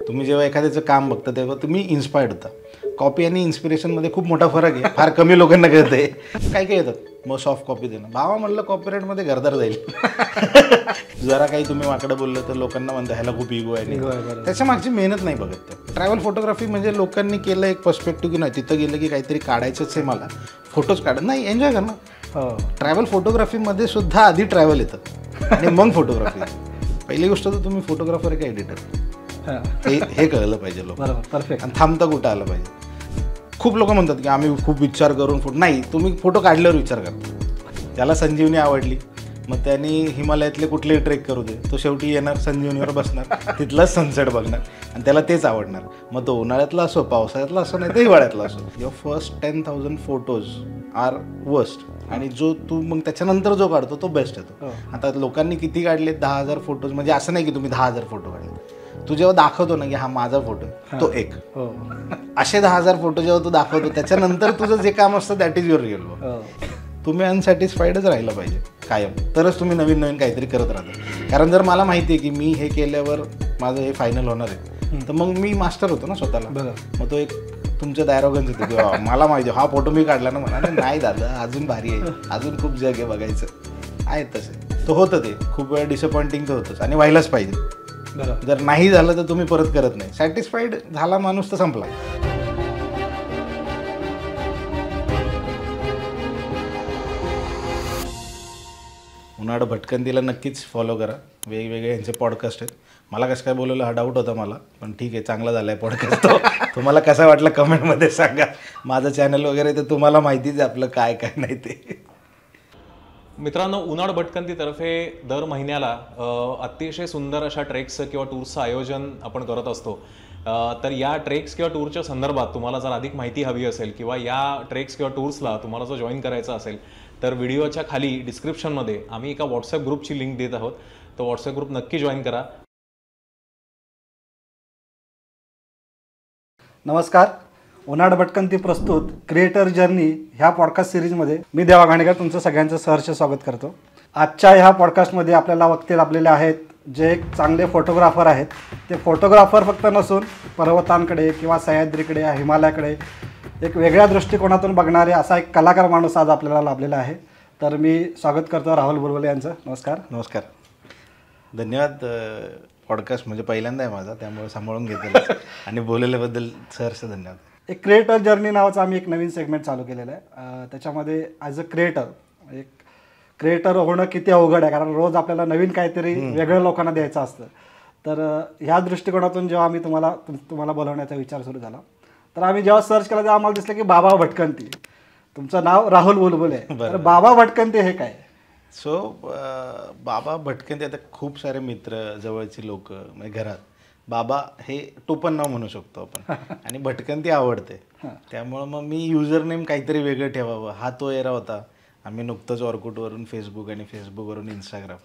तुम्ही जेव्हा एखाद्याचं काम बघता तेव्हा तुम्ही इन्स्पायर्ड होता. कॉपी आणि इन्स्पिरेशनमध्ये खूप मोठा फरक आहे. फार कमी लोकांना कळते. काय काय येतात मग सॉफ्ट कॉपी देणं. भावा म्हणलं कॉपीराईटमध्ये घरदार जाईल. जरा काही तुम्ही वाकडं बोललं तर लोकांना म्हणतं ह्याला खूप इगो आहे. त्याच्या मागची मेहनत नाही बघत ते. ट्रॅव्हल फोटोग्राफी म्हणजे लोकांनी केलं एक पर्स्पेक्टिव्ह की नाही तिथं गेलं की काहीतरी काढायचंच आहे मला, फोटोज काढत नाही, एन्जॉय करणं. ट्रॅव्हल फोटोग्राफीमध्ये सुद्धा आधी ट्रॅव्हल येतं आणि मग फोटोग्राफी. पहिली गोष्ट तर तुम्ही फोटोग्राफर आहे का एडिटर हे कळलं पाहिजे लोक. परफेक्ट. आणि थांबता कुठं आलं पाहिजे. खूप लोक म्हणतात की आम्ही खूप विचार करून फोटो, नाही, तुम्ही फोटो काढल्यावर विचार करता. त्याला संजीवनी आवडली मग त्यांनी हिमालयातले कुठलेही ट्रेक करू दे, तो शेवटी येणार संजीवनीवर बसणार, तिथलाच सनसेट बघणार आणि त्याला तेच आवडणार. मग तो उन्हाळ्यातला असो, पावसाळ्यातला असो, नाही तर हिवाळ्यातला असो. Your first 10,000 photos are worst आणि जो तू मग त्याच्यानंतर जो काढतो तो बेस्ट येतो. आता लोकांनी किती काढले 10,000 फोटोज, म्हणजे असं नाही की तुम्ही 10,000 फोटो काढले. तू जेव्हा दाखवतो ना की हा माझा फोटो तो एक, असे 10,000 फोटो जेव्हा तू दाखवतो त्याच्यानंतर तुझं जे काम असतं that is your real work. तुम्ही अनसॅटिस्फाईडच राहिलं पाहिजे कायम, तरच तुम्ही नवीन नवीन काहीतरी करत राहता. कारण जर मला माहिती आहे की मी हे केल्यावर माझं हे फायनल होणार आहे तर मग मी मास्टर होतो ना स्वतःला. मग तो एक तुमच्या डायरोगन्स येतो की मला माहिती हा फोटो मी काढला ना, मला नाही दादा अजून भारी आहे, अजून खूप जग आहे बघायचं. आहेत तसे तो होतं. ते खूप वेळा डिसअपॉइंटिंग तर होतंच आणि व्हायलाच पाहिजे. जर नाही झालं तर तुम्ही परत करत नाही. सॅटिस्फाईड झाला माणूस तर संपला. उन्हाळा भटकंतीला नक्कीच फॉलो करा. वेगवेगळे यांचे पॉडकास्ट आहेत. मला कसं काय बोलवलं हा डाऊट होता मला, पण ठीक आहे, चांगला झाला आहे पॉडकास्ट. तुम्हाला कसा वाटला कमेंटमध्ये सांगा. माझं चॅनल वगैरे तर तुम्हाला माहितीच आहे आपलं काय काय नाही ते. मित्रांनो, उन्हाळ भटकंतीतर्फे दर महिन्याला अतिशय सुंदर अशा ट्रेक्सचं किंवा टूर्सचं आयोजन आपण करत असतो. तर या ट्रेक्स किंवा टूरच्या संदर्भात तुम्हाला जर अधिक माहिती हवी असेल किंवा या ट्रेक्स किंवा टूर्सला तुम्हाला जर जॉईन करायचं असेल तर व्हिडिओच्या खाली डिस्क्रिप्शनमध्ये आम्ही एका व्हॉट्सअप ग्रुपची लिंक देत आहोत. तो व्हॉट्सअप ग्रुप नक्की जॉईन करा. नमस्कार. उन्हाळ भटकंती प्रस्तुत क्रिएटर जर्नी ह्या पॉडकास्ट सिरीजमध्ये मी देवा घाणेकर तुमचं सगळ्यांचं सहर्ष स्वागत करतो. आजच्या ह्या पॉडकास्टमध्ये आपल्याला वक्ते लाभलेले आहेत जे एक चांगले फोटोग्राफर आहेत. ते फोटोग्राफर फक्त नसून पर्वतांकडे किंवा सह्याद्रीकडे, हिमालयाकडे एक वेगळ्या दृष्टिकोनातून बघणारे असा एक कलाकार माणूस आज आपल्याला लाभलेला आहे. तर मी स्वागत करतो राहुल बुलबुले यांचं. नमस्कार. नमस्कार. धन्यवाद. पॉडकास्ट म्हणजे पहिल्यांदा आहे माझा, त्यामुळे सांभाळून घेतलेलं आणि बोलल्याबद्दल सहर्ष धन्यवाद. एक क्रिएटर जर्नी नावाचा आम्ही एक नवीन सेगमेंट चालू केलेलं आहे. त्याच्यामध्ये ॲज अ एक क्रिएटर होणं किती अवघड आहे, कारण रोज आपल्याला नवीन काहीतरी वेगळ्या लोकांना द्यायचं असतं. तर ह्या दृष्टिकोनातून जेव्हा आम्ही तुम्हाला बोलवण्याचा विचार सुरू झाला तर आम्ही जेव्हा सर्च केला तेव्हा आम्हाला दिसलं की बाबा भटकंती. तुमचं नाव राहुल बुलबुले आहे, तर बाबा भटकंती हे काय? सो बाबा भटकंती, आता खूप सारे मित्र, जवळची लोक, म्हणजे घरात बाबा हे टोपण नाव म्हणू शकतो आपण. आणि भटकंती आवडते, त्यामुळं मग मी युजर नेम काहीतरी वेगळं ठेवावं हा तो एरा होता. आम्ही नुकतंच ऑर्कुटवरून फेसबुक आणि फेसबुकवरून इंस्टाग्राम,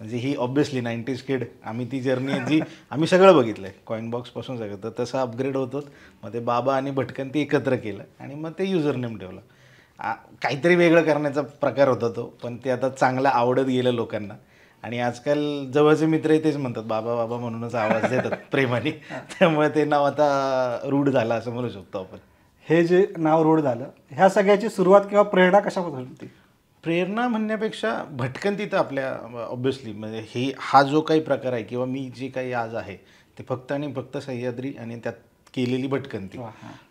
म्हणजे ही ऑब्व्हियसली 90s किड, आम्ही ती जर्नी जी आम्ही सगळं बघितलं आहे कॉईनबॉक्सपासून सगळं. तर तसं अपग्रेड होत होत मग ते बाबा आणि भटकंती एकत्र केलं आणि मग ते युजर नेम ठेवलं. काहीतरी वेगळं करण्याचा प्रकार होता तो, पण ते आता चांगलं आवडत गेलं लोकांना. आणि आजकाल जवळचे मित्रही तेच म्हणतात बाबा बाबा म्हणूनच आवाज देतात प्रेमाने. त्यामुळे ते नाव आता रूढ झालं असं म्हणू शकतो आपण. हे जे नाव रूढ झालं, ह्या सगळ्याची सुरुवात किंवा प्रेरणा कशापासून होती? प्रेरणा म्हणण्यापेक्षा भटकंती तर आपल्या ऑब्व्हियसली म्हणजे हा जो काही प्रकार आहे किंवा मी जे काही आज आहे ते फक्त आणि फक्त सह्याद्री आणि त्यात केलेली भटकंती.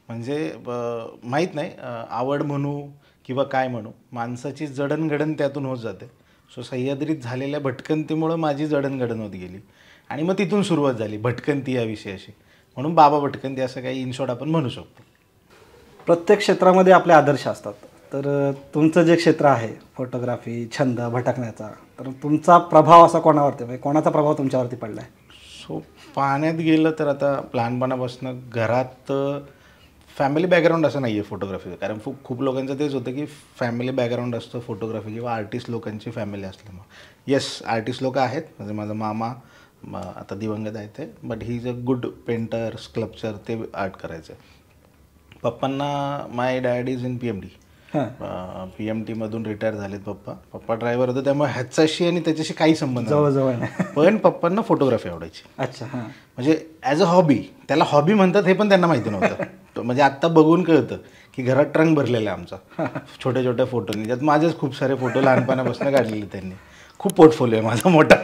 म्हणजे माहीत नाही आवड म्हणू किंवा काय म्हणू, माणसाची जडणघडण त्यातून होत जाते. सो सह्याद्रीत झालेल्या भटकंतीमुळं माझी जडणघडण होत गेली आणि मग तिथून सुरुवात झाली भटकंती या विषयाशी. म्हणून बाबा भटकंती असं काही इन शॉर्ट आपण म्हणू शकतो. प्रत्येक क्षेत्रामध्ये आपले आदर्श असतात. तर तुमचं जे क्षेत्र आहे फोटोग्राफी, छंद भटकण्याचा, तर तुमचा प्रभाव असा कोणावरती, म्हणजे कोणाचा प्रभाव तुमच्यावरती पडला आहे? सो पाहण्यात गेलं तर आता लहानपणापासून घरात फॅमिली बॅकग्राऊंड असं नाही आहे फोटोग्राफीचं. कारण खूप लोकांचं तेच होतं की फॅमिली बॅकग्राऊंड असतं फोटोग्राफी किंवा आर्टिस्ट लोकांची फॅमिली असल्यामुळे. येस, आर्टिस्ट लोक आहेत. म्हणजे माझा मामा आता दिवंगत आहे ते, but he is a good painter, sculpture, ते आर्ट करायचं. पप्पांना my dad is in PMD. PMT मधून रिटायर झालेत पप्पा. पप्पा ड्रायव्हर होते, त्यामुळे ह्याच्याशी आणि त्याच्याशी काही संबंध जवळजवळ नाही. पण पप्पांना फोटोग्राफी आवडायची. अच्छा. हां. म्हणजे ॲज अ हॉबी, त्याला हॉबी म्हणतात हे पण त्यांना माहिती नव्हतं. म्हणजे आत्ता बघून कळतं की घरात ट्रंक भरलेला आहे आमचा छोट्या छोट्या फोटोनी. ज्यात माझेच खूप सारे फोटो लहानपणापासून काढलेले त्यांनी. खूप पोर्टफोलिओ आहे माझा मोठा.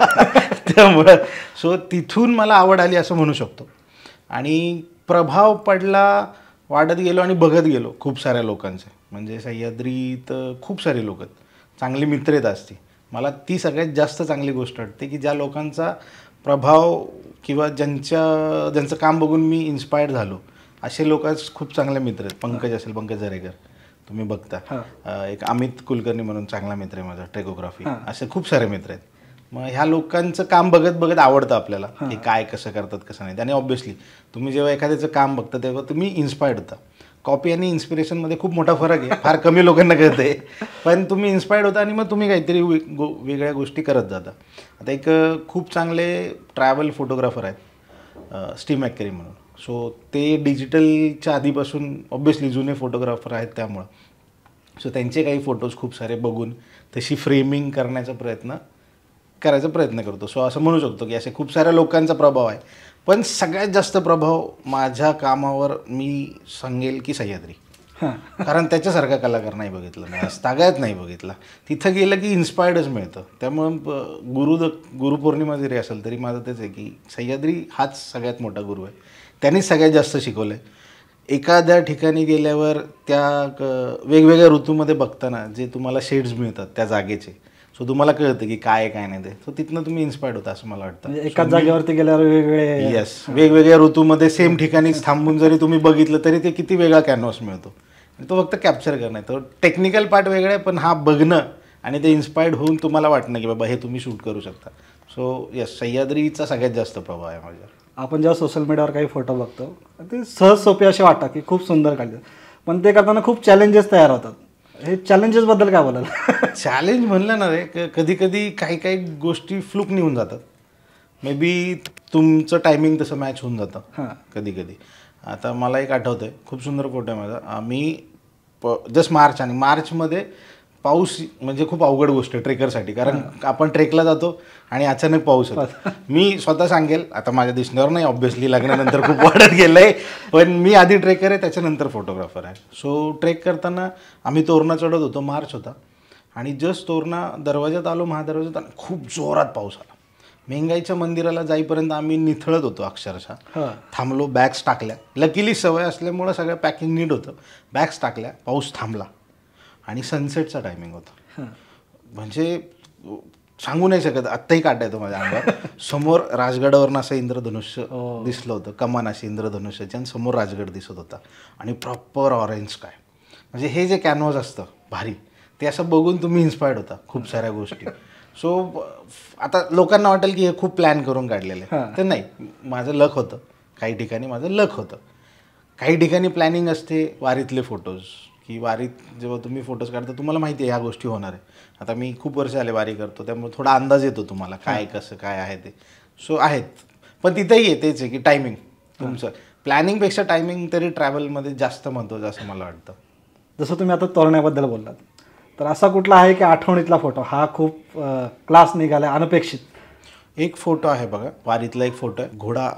त्यामुळं सो तिथून मला आवड आली असं म्हणू शकतो. आणि प्रभाव पडला, वाढत गेलो आणि बघत गेलो खूप साऱ्या लोकांचे. म्हणजे सह्याद्रीत खूप सारे लोक आहेत, चांगली मित्र आहेत असती. मला ती सगळ्यात जास्त चांगली गोष्ट वाटते की ज्या लोकांचा प्रभाव किंवा ज्यांचं काम बघून मी इन्स्पायर्ड झालो, असे लोक खूप चांगले मित्र आहेत. पंकज असेल, पंकज झरेकर तुम्ही बघता. एक अमित कुलकर्णी म्हणून चांगला मित्र आहे माझा, ट्रेकोग्राफी. असे खूप सारे मित्र आहेत. मग ह्या लोकांचं काम बघत बघत आवडतं आपल्याला की काय कसं करतात कसं नाही. आणि ऑब्व्हियसली तुम्ही जेव्हा एखाद्याचं काम बघता तेव्हा तुम्ही इन्स्पायर्ड होता. कॉपी आणि इन्स्पिरेशनमध्ये खूप मोठा फरक आहे, फार कमी लोकांना कळतं आहे. पण तुम्ही इन्स्पायर्ड होता आणि मग तुम्ही काहीतरी वेगळ्या गोष्टी करत जाता. आता एक खूप चांगले ट्रॅव्हल फोटोग्राफर आहेत, स्टीव मॅककेरी म्हणून. सो ते डिजिटलच्या आधीपासून ऑब्व्हियसली जुने फोटोग्राफर आहेत, त्यामुळं सो त्यांचे काही फोटोज खूप सारे बघून तशी फ्रेमिंग करण्याचा प्रयत्न करतो. सो असं म्हणू शकतो की असे खूप साऱ्या लोकांचा प्रभाव आहे. पण सगळ्यात जास्त प्रभाव माझ्या कामावर मी सांगेल की सह्याद्री. कारण त्याच्यासारखा कलाकार नाही बघितला मी, तागायत नाही बघितला. तिथं गेलं की इन्स्पायर्डच मिळतं. त्यामुळं गुरुपौर्णिमा जरी असेल तरी माझं तेच आहे की सह्याद्री हाच सगळ्यात मोठा गुरु आहे. त्यांनीच सगळ्यात जास्त शिकवलं आहे. एखाद्या ठिकाणी गेल्यावर त्या वेगवेगळ्या ऋतूमध्ये बघताना जे तुम्हाला शेड्स मिळतात त्या जागेचे, सो तुम्हाला कळतं की काय काय नाही ते. सो तिथनं तुम्ही इन्स्पायर्ड होता असं मला वाटतं. एकाच जागेवरती गेल्यावर वेगवेगळे येस, वेगवेगळ्या ऋतूमध्ये सेम ठिकाणीच थांबून जरी तुम्ही बघितलं तरी ते किती वेगळा कॅनव्हास मिळतो. तो फक्त कॅप्चर करणं, तो टेक्निकल पार्ट वेगळा आहे, पण हा बघणं आणि ते इन्स्पायर्ड होऊन तुम्हाला वाटणं की बाबा हे तुम्ही शूट करू शकता. सो येस, सह्याद्रीचा सगळ्यात जास्त प्रभाव आहे माझ्यावर. आपण जेव्हा सोशल मीडियावर काही फोटो बघतो ते सहज सोपे असे वाटतात की खूप सुंदर काढले, पण ते करताना खूप चॅलेंजेस तयार होतात. हे चॅलेंजेसबद्दल काय बोलाल? चॅलेंज म्हणलं ना रे, कधी कधी काही काही गोष्टी फ्लूक निघून जातात. मे बी तुमचं टायमिंग तसं मॅच होऊन जातं कधी कधी. आता मला एक आठवतं आहे, खूप सुंदर फोटो आहे माझा. आम्ही जस्ट मार्चमध्ये पाऊस म्हणजे खूप अवघड गोष्ट आहे ट्रेकरसाठी, कारण आपण ट्रेकला जातो आणि अचानक पाऊस येतो. मी स्वतः सांगेल, आता माझ्या दिसण्यावर नाही ऑब्व्हियसली, लग्नानंतर खूप वाढत गेलं आहे, पण मी आधी ट्रेकर आहे त्याच्यानंतर फोटोग्राफर आहे. सो ट्रेक करताना आम्ही तोरणा चढत होतो, मार्च होता आणि जस्ट तोरणा दरवाजात आलो, महादरवाजात, आणि खूप जोरात पाऊस आला. मेंगाईच्या मंदिराला जाईपर्यंत आम्ही निथळत होतो अक्षरशः. थांबलो, बॅग्स टाकल्या. लकीली सवय असल्यामुळं सगळं पॅकिंग नीट होतं. बॅग्स टाकल्या, पाऊस थांबला आणि सनसेटचा टायमिंग होता. म्हणजे सांगू नाही शकत, आत्ताही काढता येतो माझ्या अंगावर. समोर राजगडावरून असं इंद्रधनुष्य दिसलं होतं, कमान अशी इंद्रधनुष्याची, आणि समोर राजगड दिसत होता आणि प्रॉपर ऑरेंज स्काय. म्हणजे हे जे कॅनव्हास असतं भारी, ते असं बघून तुम्ही इन्स्पायर्ड होता खूप साऱ्या गोष्टी. सो आता लोकांना वाटेल की हे खूप प्लॅन करून काढलेलं आहे, तर नाही, माझं लक होतं. काही ठिकाणी माझं लक होतं, काही ठिकाणी प्लॅनिंग असते. वारीतले फोटोज, की वारीत जेव्हा तुम्ही फोटोज काढता तुम्हाला माहिती आहे ह्या गोष्टी होणार आहे. आता मी खूप वर्ष आले वारी करतो, त्यामुळे थोडा अंदाज येतो तुम्हाला काय कसं काय आहे ते. सो आहेत, पण तिथेही तेच आहे की टायमिंग तुमचं, प्लॅनिंगपेक्षा टायमिंग तरी ट्रॅव्हलमध्ये जास्त महत्त्वाचं असं मला वाटतं. जसं तुम्ही आता तोरण्याबद्दल बोललात, तर असा कुठला आहे की आठवणीतला फोटो हा खूप क्लास निघाला, अनपेक्षित? एक फोटो आहे बघा, वारीतला एक फोटो आहे. घोडा,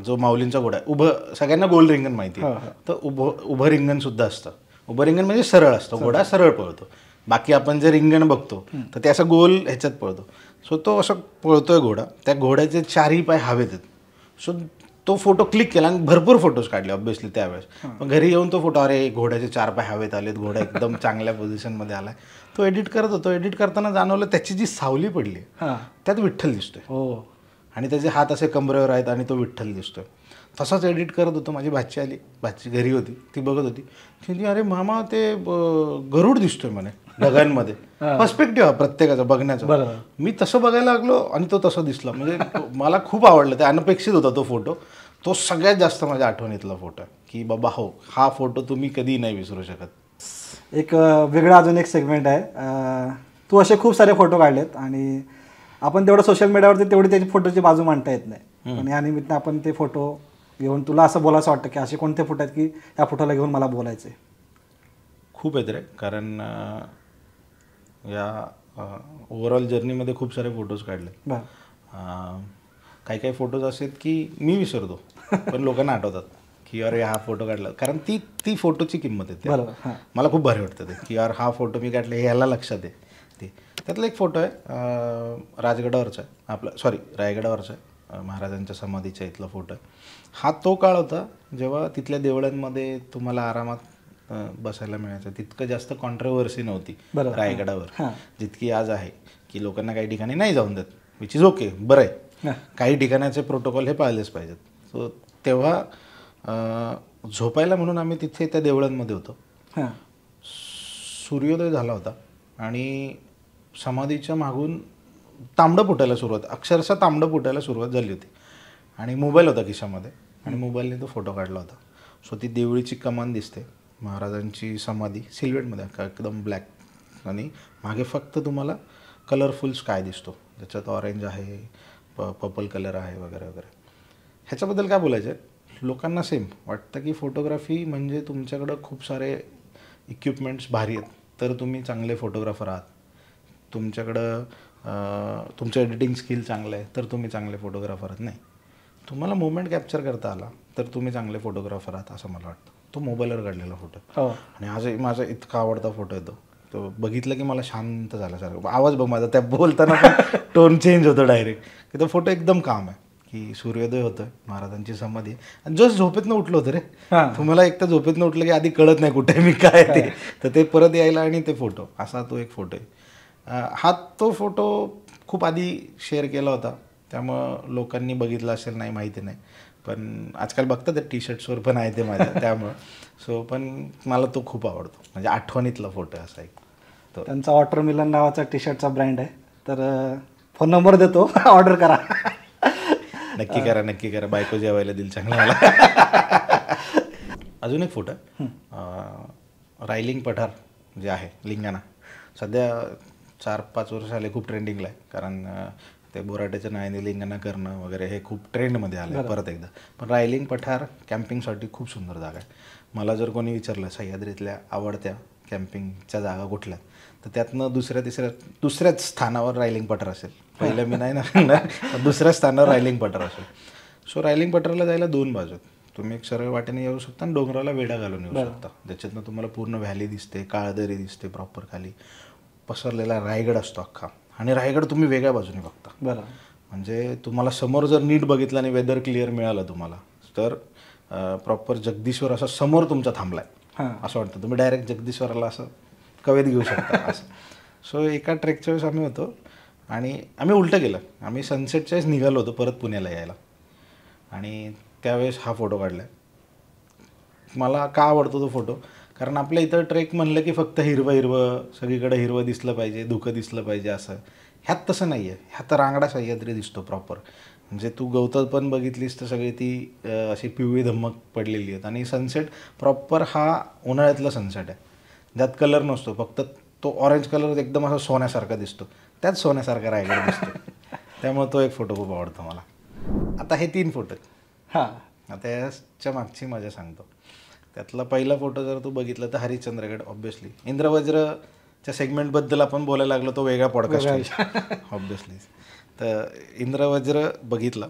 जो माऊलींचा घोडा आहे, उभं, सगळ्यांना गोल रिंगण माहिती आहे, तर उभं रिंगणसुद्धा असतं. उभं रिंगण म्हणजे सरळ असतं, घोडा सरळ पळतो. बाकी आपण जे रिंगण बघतो तर ते असं गोल ह्याच्यात पळतो. सो तो असं पळतोय घोडा, त्या घोड्याचे चारही पाय हवेत आहेत. सो तो फोटो क्लिक केला आणि भरपूर फोटोज काढले ऑब्व्हियसली त्यावेळेस. पण घरी येऊन तो फोटो, अरे घोड्याचे 4 पाय हवेत आलेत, घोडा एकदम चांगल्या पोझिशनमध्ये आलाय. तो एडिट करत होतो, एडिट करताना जाणवलं त्याची जी सावली पडली त्यात विठ्ठल दिसतोय, आणि त्याचे हात असे कमरेवर आहेत आणि तो विठ्ठल दिसतोय. तसाच एडिट करत होतो. माझी भाची आली, भाची घरी होती, ती बघत होती, ती अरे मामा ते गरुड दिसतोय म्हणे ढगांमध्ये. पर्स्पेक्टिव्ह हा प्रत्येकाचा बघण्याचा. मी तसं बघायला लागलो आणि तो तसं दिसला. म्हणजे मला खूप आवडलं, ते अनपेक्षित होता तो फोटो. तो सगळ्यात जास्त माझ्या आठवणीतला फोटो आहे की बाबा हो, हा फोटो तुम्ही कधी नाही विसरू शकत. एक वेगळा अजून एक सेगमेंट आहे, तू असे खूप सारे फोटो काढलेत आणि आपण तेवढं सोशल मीडियावरती तेवढी त्याची फोटोची बाजू मांडता येत नाही, पण या निमित्तानं आपण ते फोटो घेऊन तुला असं बोलायचं वाटतं की असे कोणते फोटो आहेत की या फोटोला घेऊन मला बोलायचं आहे? खूप आहेत रे, कारण या ओव्हरऑल जर्नीमध्ये खूप सारे फोटोज काढले. काही काही फोटोज असे आहेत की मी विसरतो पण लोकांना आठवतात की अरे हा फोटो काढला, कारण ती फोटोची किंमत आहे. मला खूप भारी वाटतं ते की यार हा फोटो मी काढला हे याला लक्षात आहे. ते त्यातला एक फोटो आहे राजगडावरचा आहे आपला, सॉरी रायगडावरचा आहे, महाराजांच्या समाधीच्या इथला फोटो आहे. हा तो काळ होता जेव्हा तिथल्या देवळांमध्ये तुम्हाला आरामात बसायला मिळायचं. तितकं जास्त कॉन्ट्रोवर्सी नव्हती रायगडावर जितकी आज आहे, की लोकांना काही ठिकाणी नाही जाऊन देत, विच इज ओके, बरं आहे. काही ठिकाणाचे प्रोटोकॉल हे पाळलेच पाहिजेत. सो तेव्हा झोपायला म्हणून आम्ही तिथे त्या देवळांमध्ये होतो. सूर्योदय झाला होता आणि समाधीच्या मागून तांबडं फुटायला सुरुवात, अक्षरशः तांबडं फुटायला सुरुवात झाली होती आणि मोबाईल होता खिशामध्ये आणि मोबाईलने तो फोटो काढला होता. सो ती देवळीची कमान दिसते, महाराजांची समाधी सिल्वेटमध्ये एकदम ब्लॅक, आणि मागे फक्त तुम्हाला कलरफुल स्काय दिसतो ज्याच्यात ऑरेंज आहे, पर्पल कलर आहे वगैरे वगैरे. ह्याच्याबद्दल काय बोलायचं आहे, लोकांना सेम वाटतं की फोटोग्राफी म्हणजे तुमच्याकडं खूप सारे इक्विपमेंट्स भारी आहेत तर तुम्ही चांगले फोटोग्राफर आहात, तुमच्याकडं तुमचं एडिटिंग स्किल चांगलं आहे तर तुम्ही चांगले फोटोग्राफर आहात. नाही, तुम्हाला मोमेंट कॅप्चर करता आला तर तुम्ही चांगले फोटोग्राफर आहात असं मला वाटतं. तो मोबाईलवर काढलेला फोटो आणि आजही माझा इतका आवडता फोटो आहे तो बघितलं की मला शांत झाल्यासारखं. आवाज बघ माझा त्या बोलताना पण टोन चेंज होतो डायरेक्ट, की तो फोटो एकदम काम आहे की सूर्योदय होतोय, महाराजांची समाधी, आणि जस्ट झोपेतनं उठलं होतं रे. तुम्हाला एक तर झोपेतनं उठलं की आधी कळत नाही कुठे मी काय ते, तर ते परत यायला आणि ते फोटो, असा तो एक फोटो आहे. हा तो फोटो खूप आधी शेअर केला होता त्यामुळं लोकांनी बघितलं असेल नाही माहिती नाही, पण आजकाल बघतात टी शर्ट्सवर पण आहे ते माझ्या त्यामुळं. सो पण मला तो खूप आवडतो, म्हणजे आठवणीतला फोटो आहे असा एक. तो त्यांचा वॉटरमेलन नावाचा टी शर्टचा ब्रँड आहे, तर फोन नंबर देतो, ऑर्डर करा. नक्की करा, बायको जेवायला दिल चांगलं मला. अजून एक फोटो आहे रायलिंग पठार जे आहे लिंगाणा, सध्या 4-5 वर्ष आले खूप ट्रेंडिंगला आहे, कारण ते बोराट्याच्या नावाने लिंगाणा करणं वगैरे हे खूप ट्रेंडमध्ये आलं आहे परत एकदा. पण रायलिंग पठार कॅम्पिंगसाठी खूप सुंदर जागा आहे. मला जर कोणी विचारलं सह्याद्रीतल्या आवडत्या कॅम्पिंगच्या जागा कुठल्या, तर त्यातनं दुसऱ्याच स्थानावर रायलिंग पठार असेल. पहिलं मी नाही ना, दुसऱ्या स्थानावर रायलिंग पठार असेल. सो रायलिंग पठाराला जायला 2 बाजू आहेत. तुम्ही एक सरळ वाटेने येऊ शकता आणि डोंगराला वेढा घालून येऊ शकता, ज्याच्यातनं तुम्हाला पूर्ण व्हॅली दिसते, काळदरी दिसते, प्रॉपर खाली पसरलेला रायगड असतो अख्खा, आणि रायगड तुम्ही वेगळ्या बाजूने बघता. म्हणजे तुम्हाला समोर जर नीट बघितलं आणि वेदर क्लिअर मिळालं तुम्हाला तर प्रॉपर जगदीश्वर असा समोर तुमचा थांबलाय असं वाटतं. तुम्ही डायरेक्ट जगदीश्वराला असं कवेत घेऊ शकता असं. सो एका ट्रेकच्या वेळेस आम्ही होतो आणि आम्ही उलटं केलं, आम्ही सनसेटच्या वेळेस निघालो होतो परत पुण्याला यायला, आणि त्यावेळेस हा फोटो काढला. मला का आवडतो तो फोटो, कारण आपल्या इथं ट्रेक म्हणलं की फक्त हिरवं सगळीकडे हिरवं दिसलं पाहिजे, धुकं दिसलं पाहिजे असं. ह्यात तसं नाही आहे, ह्यात रांगडा सह्याद्री दिसतो प्रॉपर. म्हणजे तू गवतात पण बघितलीस तर सगळी ती अशी पिवळी धम्मक पडलेली आहेत, आणि सनसेट प्रॉपर हा उन्हाळ्यातला सनसेट आहे ज्यात कलर नसतो, फक्त तो ऑरेंज कलर एकदम असा सोन्यासारखा दिसतो, त्यात सोन्यासारखा रायगड दिसतो. त्यामुळे तो एक फोटो खूप आवडतो मला. आता हे 3 फोटो आहेत. आता याच्या मागची मजा सांगतो. त्यातला पहिला फोटो जर तू बघितला तर हरिश्चंद्रगड, ऑब्व्हियसली. इंद्रवज्रच्या सेगमेंटबद्दल आपण बोलायला लागलो तो वेगळा पॉडकास्ट ऑब्व्हियसली. तर इंद्रवज्र बघितला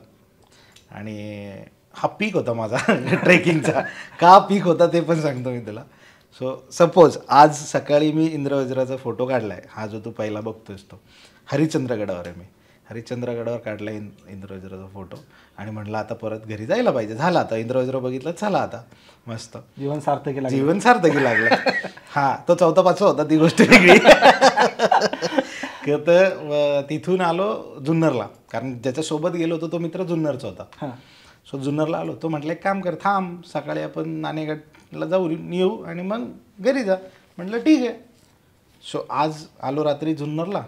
आणि हा पीक होता माझा ट्रेकिंगचा. का पीक होता ते पण सांगतो मी तुला. सो सपोज आज सकाळी मी इंद्रवज्राचा फोटो काढला आहे, हा जो तू पहिला बघतोयस तो हरिश्चंद्रगडावर आहे. मी हरिश्चंद्रगडावर काढला इंद्रवज्राचा फोटो आणि म्हटलं आता परत घरी जायला पाहिजे. झालं आता इंद्रवज्र बघितलं, चला आता मस्त जीवन सार्थकी लागलं. हां, तो 4था-5वा होता, ती गोष्ट वेगळी. तर तिथून आलो जुन्नरला, कारण ज्याच्यासोबत गेलो होतो तो मित्र जुन्नरचा होता. सो जुन्नरला आलो, तो म्हटलं एक काम कर, थांब सकाळी आपण नाणेघाटला येऊ आणि मग घरी जा. म्हटलं ठीक आहे. सो आज आलो रात्री जुन्नरला,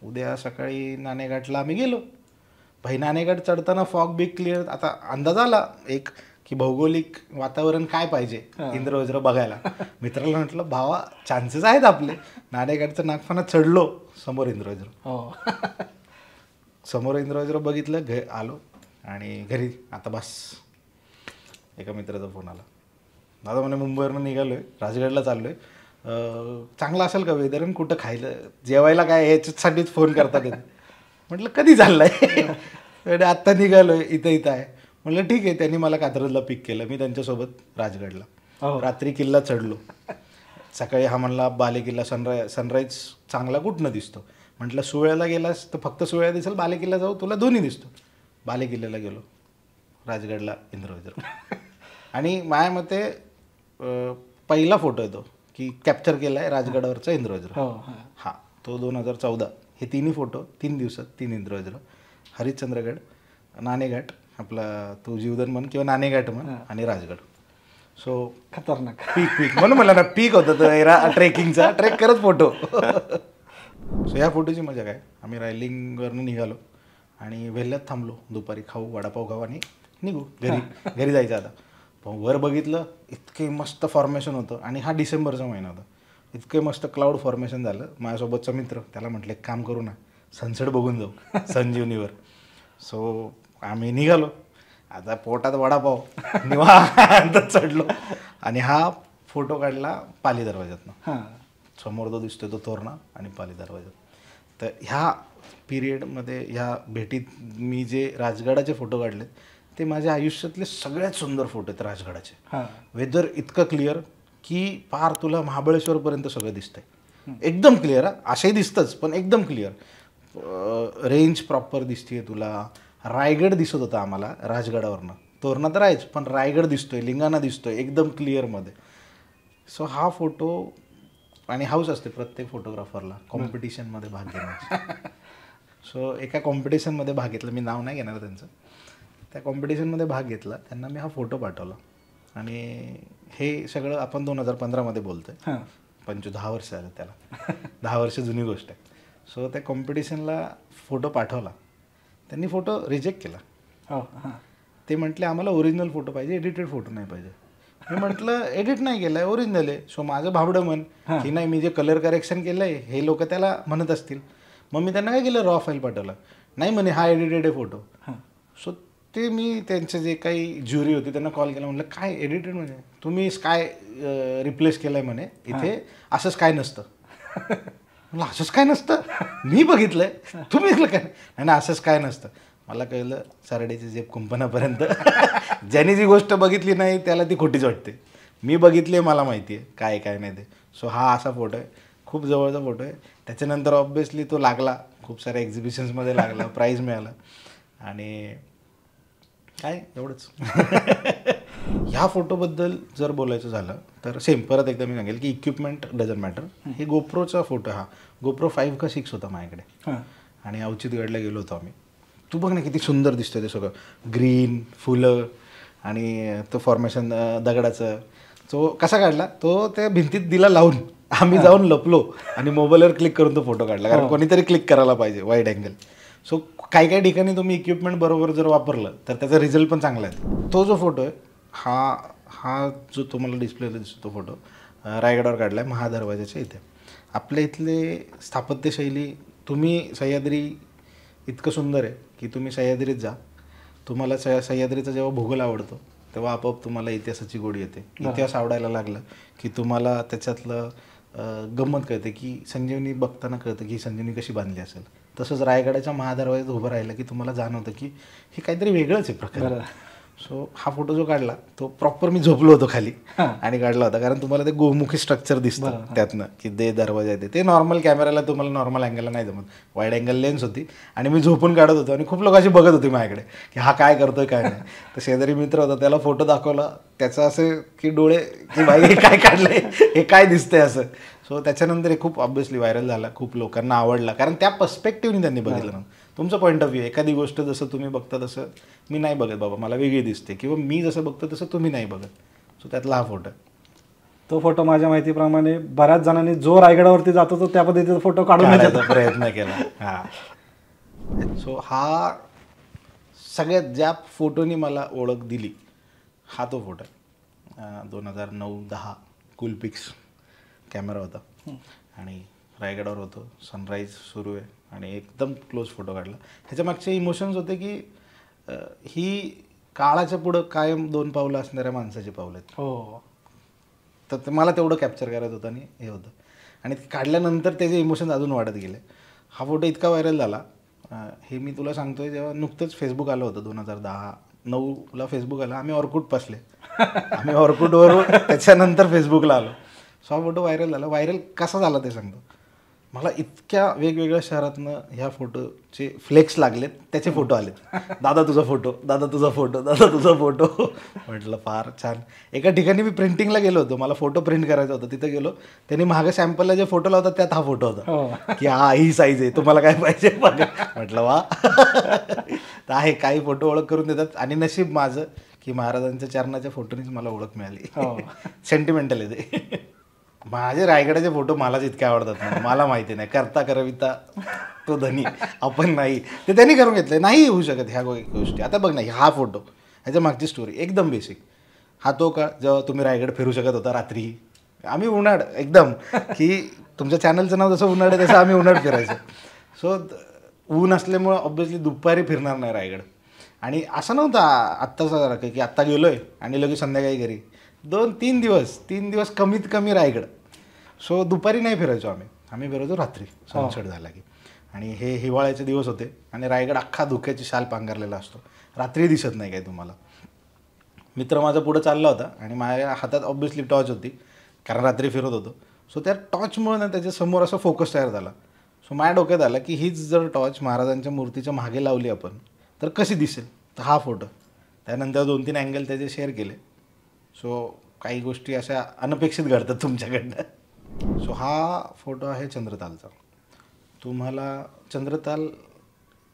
उद्या सकाळी नाणेघाटला आम्ही गेलो. भाई नाणेघाट चढताना फॉग बिग क्लिअर, आता अंदाज आला एक की भौगोलिक वातावरण काय पाहिजे इंद्रवज्र बघायला. मित्राला म्हटलं भावा चान्सेस आहेत आपले. नाणेघाटचं नागफाना चढलो, समोर इंद्रवज्र बघितलं, आलो आणि घरी आता बस. एका मित्राचा फोन आला, दादा म्हणे मुंबईवरून निघालो आहे, राजगडला चाललो आहे, चांगला असेल का वेदर आणि कुठं खायला जेवायला काय याच्यासाठीच फोन करतात येते. म्हटलं कधी चाललंय आत्ता निघालोय इथं आहे. म्हटलं ठीक आहे. त्यांनी मला कात्रजला पिक केलं. मी त्यांच्यासोबत राजगडला रात्री किल्ला चढलो. सकाळी हा म्हणला बालेकिल्ला सनराईज चांगला कुठनं दिसतो. म्हटलं सुळ्याला गेलास तर फक्त सुळ्या दिसेल, बालेकिल्ला जाऊ तुला दोन्ही दिसतो. बालेकिल्ल्याला गेलो, राजगडला इंद्रवज्र. आणि माझ्या मते पहिला फोटो आहे तो की कॅप्चर केला आहे राजगडावरचा इंद्रवज्र. हा तो 2014. हे तिन्ही फोटो 3 दिवसात 3 इंद्रवज्र. हरिश्चंद्रगड, नाणेघाट, आपला तो जीवधन म्हण किंवा नाणेघाट म्हण, आणि राजगड. सो खतरनाक पीक म्हणून मला ना पीक होतं तो ट्रेकिंगचा. ट्रेक करत फोटो. सो ह्या फोटोची मजा काय, आम्ही रायलिंगवरनं निघालो आणि वेल्ह्यात थांबलो. दुपारी खाऊ, वडापाव खाऊ आणि निघू घरी जायचं आता. पण वर बघितलं इतके मस्त फॉर्मेशन होतं. आणि हा डिसेंबरचा महिना होता. इतके मस्त क्लाउड फॉर्मेशन झालं. माझ्यासोबतचा मित्र त्याला म्हटलं एक काम करू ना, सनसेट बघून जाऊ संजीवनीवर. सो आम्ही निघालो. आता पोटात वडापाव निवांत चढलो आणि हा फोटो काढला पाली दरवाज्यातनं. समोर जो दिसतोय तो तोरणा आणि पाली दरवाजा. तर ह्या पिरियडमध्ये ह्या भेटीत मी जे राजगडाचे फोटो काढले ते माझ्या आयुष्यातले सगळ्यात सुंदर फोटो आहेत राजगडाचे. वेदर इतकं क्लिअर की पार तुला महाबळेश्वरपर्यंत सगळं दिसतंय. एकदम क्लिअर. असंही दिसतंच पण एकदम क्लिअर. रेंज प्रॉपर दिसते तुला. रायगड दिसत होता आम्हाला राजगडावरनं. तोरणा तर आहेच पण रायगड दिसतोय, लिंगाणा दिसतोय एकदम क्लिअरमध्ये. सो हा फोटो आणि हाऊस असते प्रत्येक फोटोग्राफरला कॉम्पिटिशनमध्ये भाग घेण्याची. सो एका कॉम्पिटिशनमध्ये भाग घेतला. मी नाव नाही घेणार त्यांचं. त्या कॉम्पिटिशनमध्ये भाग घेतला. त्यांना मी हा फोटो पाठवला. आणि हे सगळं आपण 2015मध्ये बोलतोय. 10 वर्ष झालं त्याला. 10 वर्ष जुनी गोष्ट आहे. सो त्या कॉम्पिटिशनला फोटो पाठवला. त्यांनी फोटो रिजेक्ट केला. ते म्हटले आम्हाला ओरिजिनल फोटो पाहिजे, एडिटेड फोटो नाही पाहिजे. मी म्हटलं एडिट नाही केलं आहे, ओरिजिनल आहे. सो माझं भावडं म्हण की नाही मी जे कलर करेक्शन केलं आहे हे लोक त्याला म्हणत असतील. मग मी त्यांना काय केलं, रॉ फाईल पाठवला. नाही म्हणे हा एडिटेड आहे फोटो. सो ते मी त्यांचे जे काही ज्युरी होती त्यांना कॉल केला. म्हटलं काय एडिटेड म्हणजे तुम्ही स्काय रिप्लेस केलं आहे म्हणे, इथे असंच काय नसतं. म्हटलं असंच काय नसतं, मी बघितलं आहे तुम्ही काय नाही असंच काय नसतं. मला कळलं सरडेची जेब कुंपणापर्यंत ज्यांनी जी गोष्ट बघितली नाही त्याला ती खोटीच वाटते. मी बघितली आहे, मला माहिती आहे काय काय नाही ते. सो हा असा फोटो आहे, खूप जवळचा फोटो आहे. त्याच्यानंतर ऑब्व्हियसली तो लागला, खूप साऱ्या एक्झिबिशन्समध्ये लागला, प्राईज मिळाला आणि काय एवढंच. ह्या फोटोबद्दल जर बोलायचं झालं तर सेम परत एकदा मी सांगेल की इक्विपमेंट डझंट मॅटर. हे गोप्रोचा फोटो, हा गोप्रो 5 का 6 होता माझ्याकडे. आणि अवचितगडला गेलो होतो आम्ही. तू बघ ना किती सुंदर दिसतं ते सगळं, ग्रीन फुलं आणि तो फॉर्मेशन दगडाचं. तो कसा काढला, तो त्या भिंतीत दिला लावून आम्ही जाऊन लपलो आणि मोबाईलवर क्लिक करून तो फोटो काढला. कारण कोणीतरी क्लिक करायला पाहिजे वाईड अँगल. सो काही काही ठिकाणी तुम्ही इक्विपमेंट बरोबर जर वापरलं तर त्याचा रिझल्ट पण चांगला आहे. तो जो फोटो आहे हा जो तुम्हाला डिस्प्लेला दिसतो तो फोटो रायगडावर काढला आहे, महादरवाजाच्या इथे. आपल्या इथले स्थापत्यशैली, तुम्ही सह्याद्री इतकं सुंदर आहे की तुम्ही सह्याद्रीत जा. तुम्हाला सह्याद्रीचा जेव्हा भूगोल आवडतो तेव्हा आपोआप तुम्हाला इतिहासाची गोडी येते. इतिहास आवडायला लागलं की तुम्हाला त्याच्यातलं गंमत कळते की संजीवनी बघताना कळतं की संजीवनी कशी बांधली असेल. तसंच रायगडाच्या महादरवाज्यात उभं राहिलं की तुम्हाला जाणवतं की हे काहीतरी वेगळंच आहे प्रकार. सो हा फोटो जो काढला तो प्रॉपर मी झोपलो होतो खाली आणि काढला होता. कारण तुम्हाला ते गोमुखी स्ट्रक्चर दिसतं त्यातनं की ते दरवाजा येते. ते नॉर्मल कॅमेराला तुम्हाला नॉर्मल अँगलला नाही जमत, वाईड अँगल लेन्स होती आणि मी झोपून काढत होतो. आणि खूप लोक अशी बघत होती माझ्याकडे की हा काय करतोय काय नाही. तर शेजारी मित्र होता, त्याला फोटो दाखवला, त्याचं असं की डोळे की बाई हे काय काढलंय, हे काय दिसतंय असं. सो त्याच्यानंतर हे खूप ऑब्व्हियसली व्हायरल झाला, खूप लोकांना आवडला. कारण त्या पर्स्पेक्टिव्हनी त्यांनी बघितलं ना. तुमचं पॉईंट ऑफ व्ह्यू, एखादी गोष्ट जसं तुम्ही बघता तसं मी नाही बघत बाबा, मला वेगळी दिसते, किंवा मी जसं बघतो तसं तुम्ही नाही बघत. सो त्यातला हा फोटो. तो फोटो माझ्या माहितीप्रमाणे बऱ्याच जणांनी जो रायगडावरती जातो तो त्या पद्धतीचा फोटो काढण्याचा प्रयत्न केला. हां. सो हा सगळ्यात ज्या फोटोनी मला ओळख दिली हा तो फोटो आहे. 2009-10 कूलपिक्स कॅमेरा होता आणि रायगडावर होतो, सनराईज सुरू आहे आणि एकदम क्लोज फोटो काढला. ह्याच्या मागचे इमोशन्स होते की ही काळाच्या पुढं कायम 2 पावलं असणाऱ्या माणसाची पावलं आहेत. हो. तर ते मला तेवढं कॅप्चर करायचं होतं आणि हे होतं. आणि ते काढल्यानंतर त्याचे इमोशन्स अजून वाढत गेले. हा फोटो इतका व्हायरल झाला, हे मी तुला सांगतोय जेव्हा नुकतंच फेसबुक आलं होतं 2010-9ला फेसबुक आलं. आम्ही ऑर्कुट पसले, आम्ही ऑर्कुटवरून त्याच्यानंतर फेसबुकला आलो. सो हा फोटो व्हायरल झाला. व्हायरल कसा झाला ते सांगतो. मला इतक्या वेगवेगळ्या शहरातनं ह्या फोटोचे फ्लेक्स लागलेत, त्याचे फोटो आलेत. दादा तुझा फोटो, दादा तुझा फोटो, दादा तुझा फोटो. म्हटलं फार छान. एका ठिकाणी मी प्रिंटिंगला गेलो होतो, मला फोटो प्रिंट करायचा होता. तिथे गेलो, त्यांनी मागे सॅम्पलला जे फोटो लावतात त्यात हा फोटो होता, की हा ही साईज आहे, तुम्हाला काय पाहिजे बघा. म्हटलं वा. तर आहे, काही फोटो ओळख करून देतात. आणि नशीब माझं की महाराजांच्या चरणाच्या फोटोनीच मला ओळख मिळाली. सेंटिमेंटल आहे ते. माझे रायगडाचे फोटो मलाच इतके आवडतात ना, मला माहिती नाही. करता करविता तो धनी, आपण नाही. ते त्यांनी करून घेतले, नाही होऊ शकत ह्या गोष्टी. आता बघ ना, हा फोटो, ह्याच्या मागची स्टोरी एकदम बेसिक. हा तो का जेव्हा तुम्ही रायगड फिरू शकत होता रात्री, आम्ही उन्हाळ एकदम, की तुमच्या चॅनलचं नाव जसं उन्हाळ आहे तसं आम्ही उन्हाळ फिरायचं. सो ऊन असल्यामुळं ऑब्व्हियसली दुपारी फिरणार नाही रायगड. आणि असं नव्हतं आत्तासारखं की आत्ता गेलो आहे आणि लगेच संध्याकाळी घरी. 2-3 दिवस कमीत कमी रायगड. सो दुपारी नाही फिरायचो आम्ही फिरायचो रात्री सनसेट झाला की. आणि हे हिवाळ्याचे दिवस होते आणि रायगड अख्खा धुक्याची शाल पांघरलेला असतो, रात्री दिसत नाही काय तुम्हाला. मित्र माझा पुढं चालला होता आणि माझ्या हातात ऑब्व्हियसली टॉर्च होती, कारण रात्री फिरत होतो. सो त्या टॉर्चमुळे ना त्याच्यासमोर असा फोकस तयार झाला. सो माझ्या डोक्यात आलं की हीच जर टॉर्च महाराजांच्या मूर्तीच्या मागे लावली आपण तर कशी दिसेल. तर हा फोटो, त्यानंतर 2-3 अँगल त्याचे शेअर केले. सो काही गोष्टी अशा अनपेक्षित घडतात तुमच्याकडनं. सो हा फोटो आहे चंद्रतालचा. तुम्हाला चंद्रताल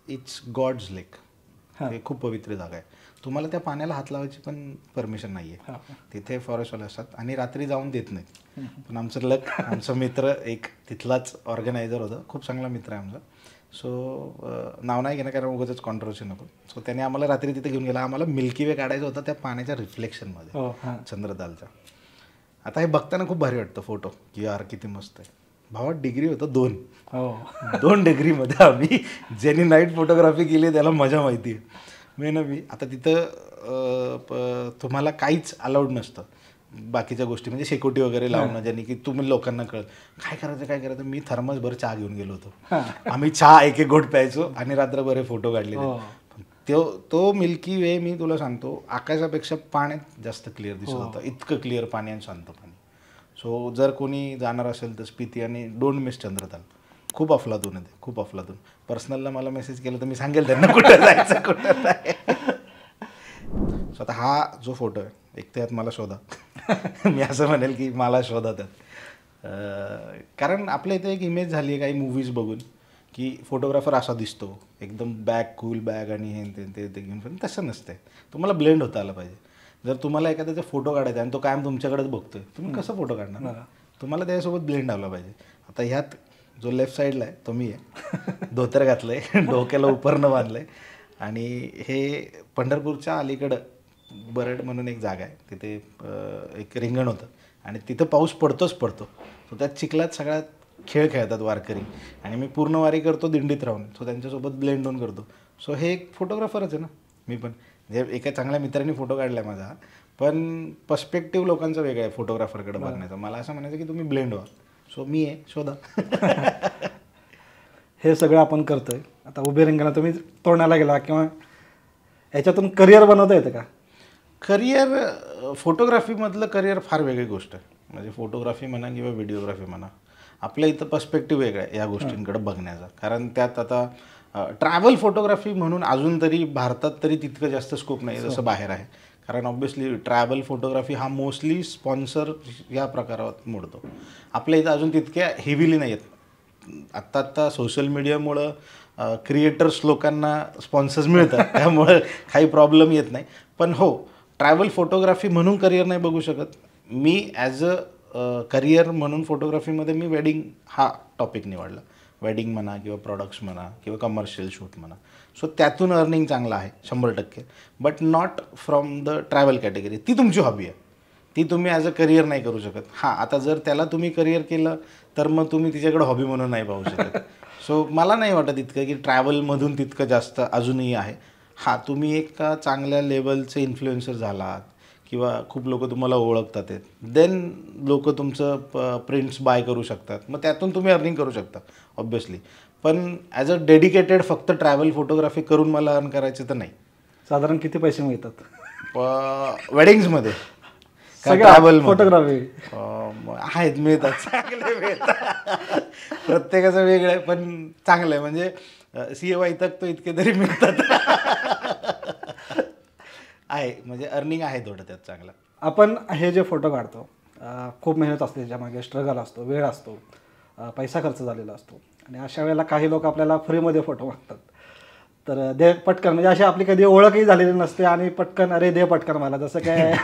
इट्स गॉड्स लेक, हे खूप पवित्र जागा आहे. तुम्हाला त्या पाण्याला हात लावायची पण परमिशन नाही आहे. तिथे फॉरेस्टवाले असतात आणि रात्री जाऊन देत नाहीत. पण आमचं लक, आमचा मित्र एक तिथलाच ऑर्गनायझर होता, खूप चांगला मित्र आहे आमचा. सो नाव नाही घेणं कारण उगाचच कॉन्ट्रोवर्सी नको. सो त्याने आम्हाला रात्री तिथे घेऊन गेला. आम्हाला मिल्की वे काढायचा होता त्या पाण्याच्या रिफ्लेक्शनमध्ये चंद्रतालच्या. आता हे बघताना खूप भारी वाटतं फोटो, की यार किती मस्त आहे. भावा डिग्री होतं 2 डिग्रीमध्ये आम्ही, ज्यांनी नाईट फोटोग्राफी केली त्याला मजा माहिती आहे. मी आता तिथं तुम्हाला काहीच अलाउड नसतं बाकीच्या गोष्टी, म्हणजे शेकोटी वगैरे लावणं, ज्यांनी की तुम्ही लोकांना कळत काय करायचं. मी थर्मसभर चहा घेऊन गेलो होतो. आम्ही चहा एक घोट प्यायचो आणि रात्रभर फोटो काढले. तो मिल्की वे मी तुला सांगतो आकाशापेक्षा पाण्यात जास्त क्लिअर दिसत होतं. इतकं क्लिअर पाणी आणि शांत पाणी. सो जर कोणी जाणार असेल तर स्पिती आणि डोंट मिस चंद्रताल. खूप अफलातून आहे ते, खूप अफलातून. पर्सनलला मला मेसेज केला तर मी सांगेल त्यांना कुठं जायचं कुठं नाही. सो आता हा जो फोटो आहे, एक त्यात मला शोधा. मी असं म्हणेल की मला शोधा त्यात. कारण आपल्या इथे एक इमेज झाली आहे काही मूवीज बघून की फोटोग्राफर असा दिसतो एकदम बॅग, कूल बॅग आणि हे ते घेऊन. पण तसं नसतं. तुम्हाला ब्लेंड होता आलं पाहिजे. जर तुम्हाला एखाद्याचा फोटो काढायचा आणि तो कायम तुमच्याकडेच बघतोय, तुम्ही कसं फोटो काढणार. तुम्हाला त्याच्यासोबत ब्लेंड आला पाहिजे. आता ह्यात जो लेफ्ट साईडला आहे तो मी आहे, धोतर घातलं आहे, डोक्याला उपरणं बांधलं आहे. आणि हे पंढरपूरच्या अलीकडं बरड म्हणून एक जागा आहे, तिथे एक रिंगण होतं आणि तिथं पाऊस पडतो. सो त्यात चिखलात सगळ्यात खेळ खेळतात वारकरी आणि मी पूर्ण वारी करतो दिंडीत राहून. सो त्यांच्यासोबत ब्लेंड होऊन करतो. सो हे एक फोटोग्राफरच आहे ना मी पण. जे एका चांगल्या मित्रांनी फोटो काढला आहे माझा, पण पर्स्पेक्टिव्ह लोकांचा वेगळा आहे फोटोग्राफरकडे बघण्याचा. मला असं म्हणायचं की तुम्ही ब्लेंड व्हा. सो मी आहे, शोधा. हे सगळं आपण करतोय. आता उभे रिंगणात तुम्ही तोडण्याला गेला किंवा याच्यातून करिअर बनवता येतं का? करिअर, फोटोग्राफीमधलं करिअर फार वेगळी गोष्ट आहे. म्हणजे फोटोग्राफी म्हणा किंवा व्हिडिओग्राफी म्हणा, आपल्या इथं पर्स्पेक्टिव्ह वेगळा आहे या गोष्टींकडे बघण्याचा. कारण त्यात आता ट्रॅव्हल फोटोग्राफी म्हणून अजून तरी भारतात तरी तितकं जास्त स्कोप नाही जसं बाहेर आहे. कारण ऑब्व्हियसली ट्रॅव्हल फोटोग्राफी हा मोस्टली स्पॉन्सर या प्रकारात मोडतो. आपल्या इथं अजून तितक्या हेविली नाही आहेत. आत्ता सोशल मीडियामुळं क्रिएटर्स लोकांना स्पॉन्सर्स मिळतात, त्यामुळं काही प्रॉब्लेम येत नाही. पण हो, ट्रॅव्हल फोटोग्राफी म्हणून करिअर नाही बघू शकत मी. ॲज अ करिअर म्हणून फोटोग्राफीमध्ये मी वेडिंग हा टॉपिक निवडला. वेडिंग म्हणा किंवा प्रॉडक्ट्स म्हणा किंवा कमर्शियल शूट म्हणा. सो त्यातून अर्निंग चांगलं आहे 100%. But not from the travel category. ती तुमची हॉबी आहे, ती तुम्ही ॲज अ करिअर नाही करू शकत. हां, आता जर त्याला तुम्ही करिअर केलं तर मग तुम्ही तिच्याकडे हॉबी म्हणून नाही पाहू शकत. सो मला नाही वाटत इतकं की ट्रॅव्हलमधून तितकं जास्त अजूनही आहे. हां, तुम्ही एक चांगल्या लेवलचे इन्फ्लुएन्सर झालात किंवा खूप लोक तुम्हाला ओळखतात आहेत, देन लोक तुमचं प्रिंट्स बाय करू शकतात, मग त्यातून तुम्ही अर्निंग करू शकता ऑब्व्हियसली. पण ॲज अ डेडिकेटेड फक्त ट्रॅव्हल फोटोग्राफी करून मला अर्न करायचं तर नाही. साधारण किती पैसे मिळतात वेडिंग्समध्ये ट्रॅव्हल फोटोग्राफी? आहेत, मिळतात, चांगले मिळतात. प्रत्येकाचं वेगळं आहे, पण चांगलं आहे. म्हणजे CA तो इतके तरी मिळतात. आहे, म्हणजे अर्निंग आहे थोडं त्यात चांगलं. आपण हे जे फोटो काढतो, खूप मेहनत असते त्याच्यामागे, स्ट्रगल असतो, वेळ असतो, पैसा खर्च झालेला असतो, आणि अशा वेळेला काही लोक आपल्याला फ्रीमध्ये फोटो मागतात. तर दे पटकन, म्हणजे अशी आपली कधी ओळखही झालेली नसते आणि पटकन अरे दे पटकन मला, जसं काय.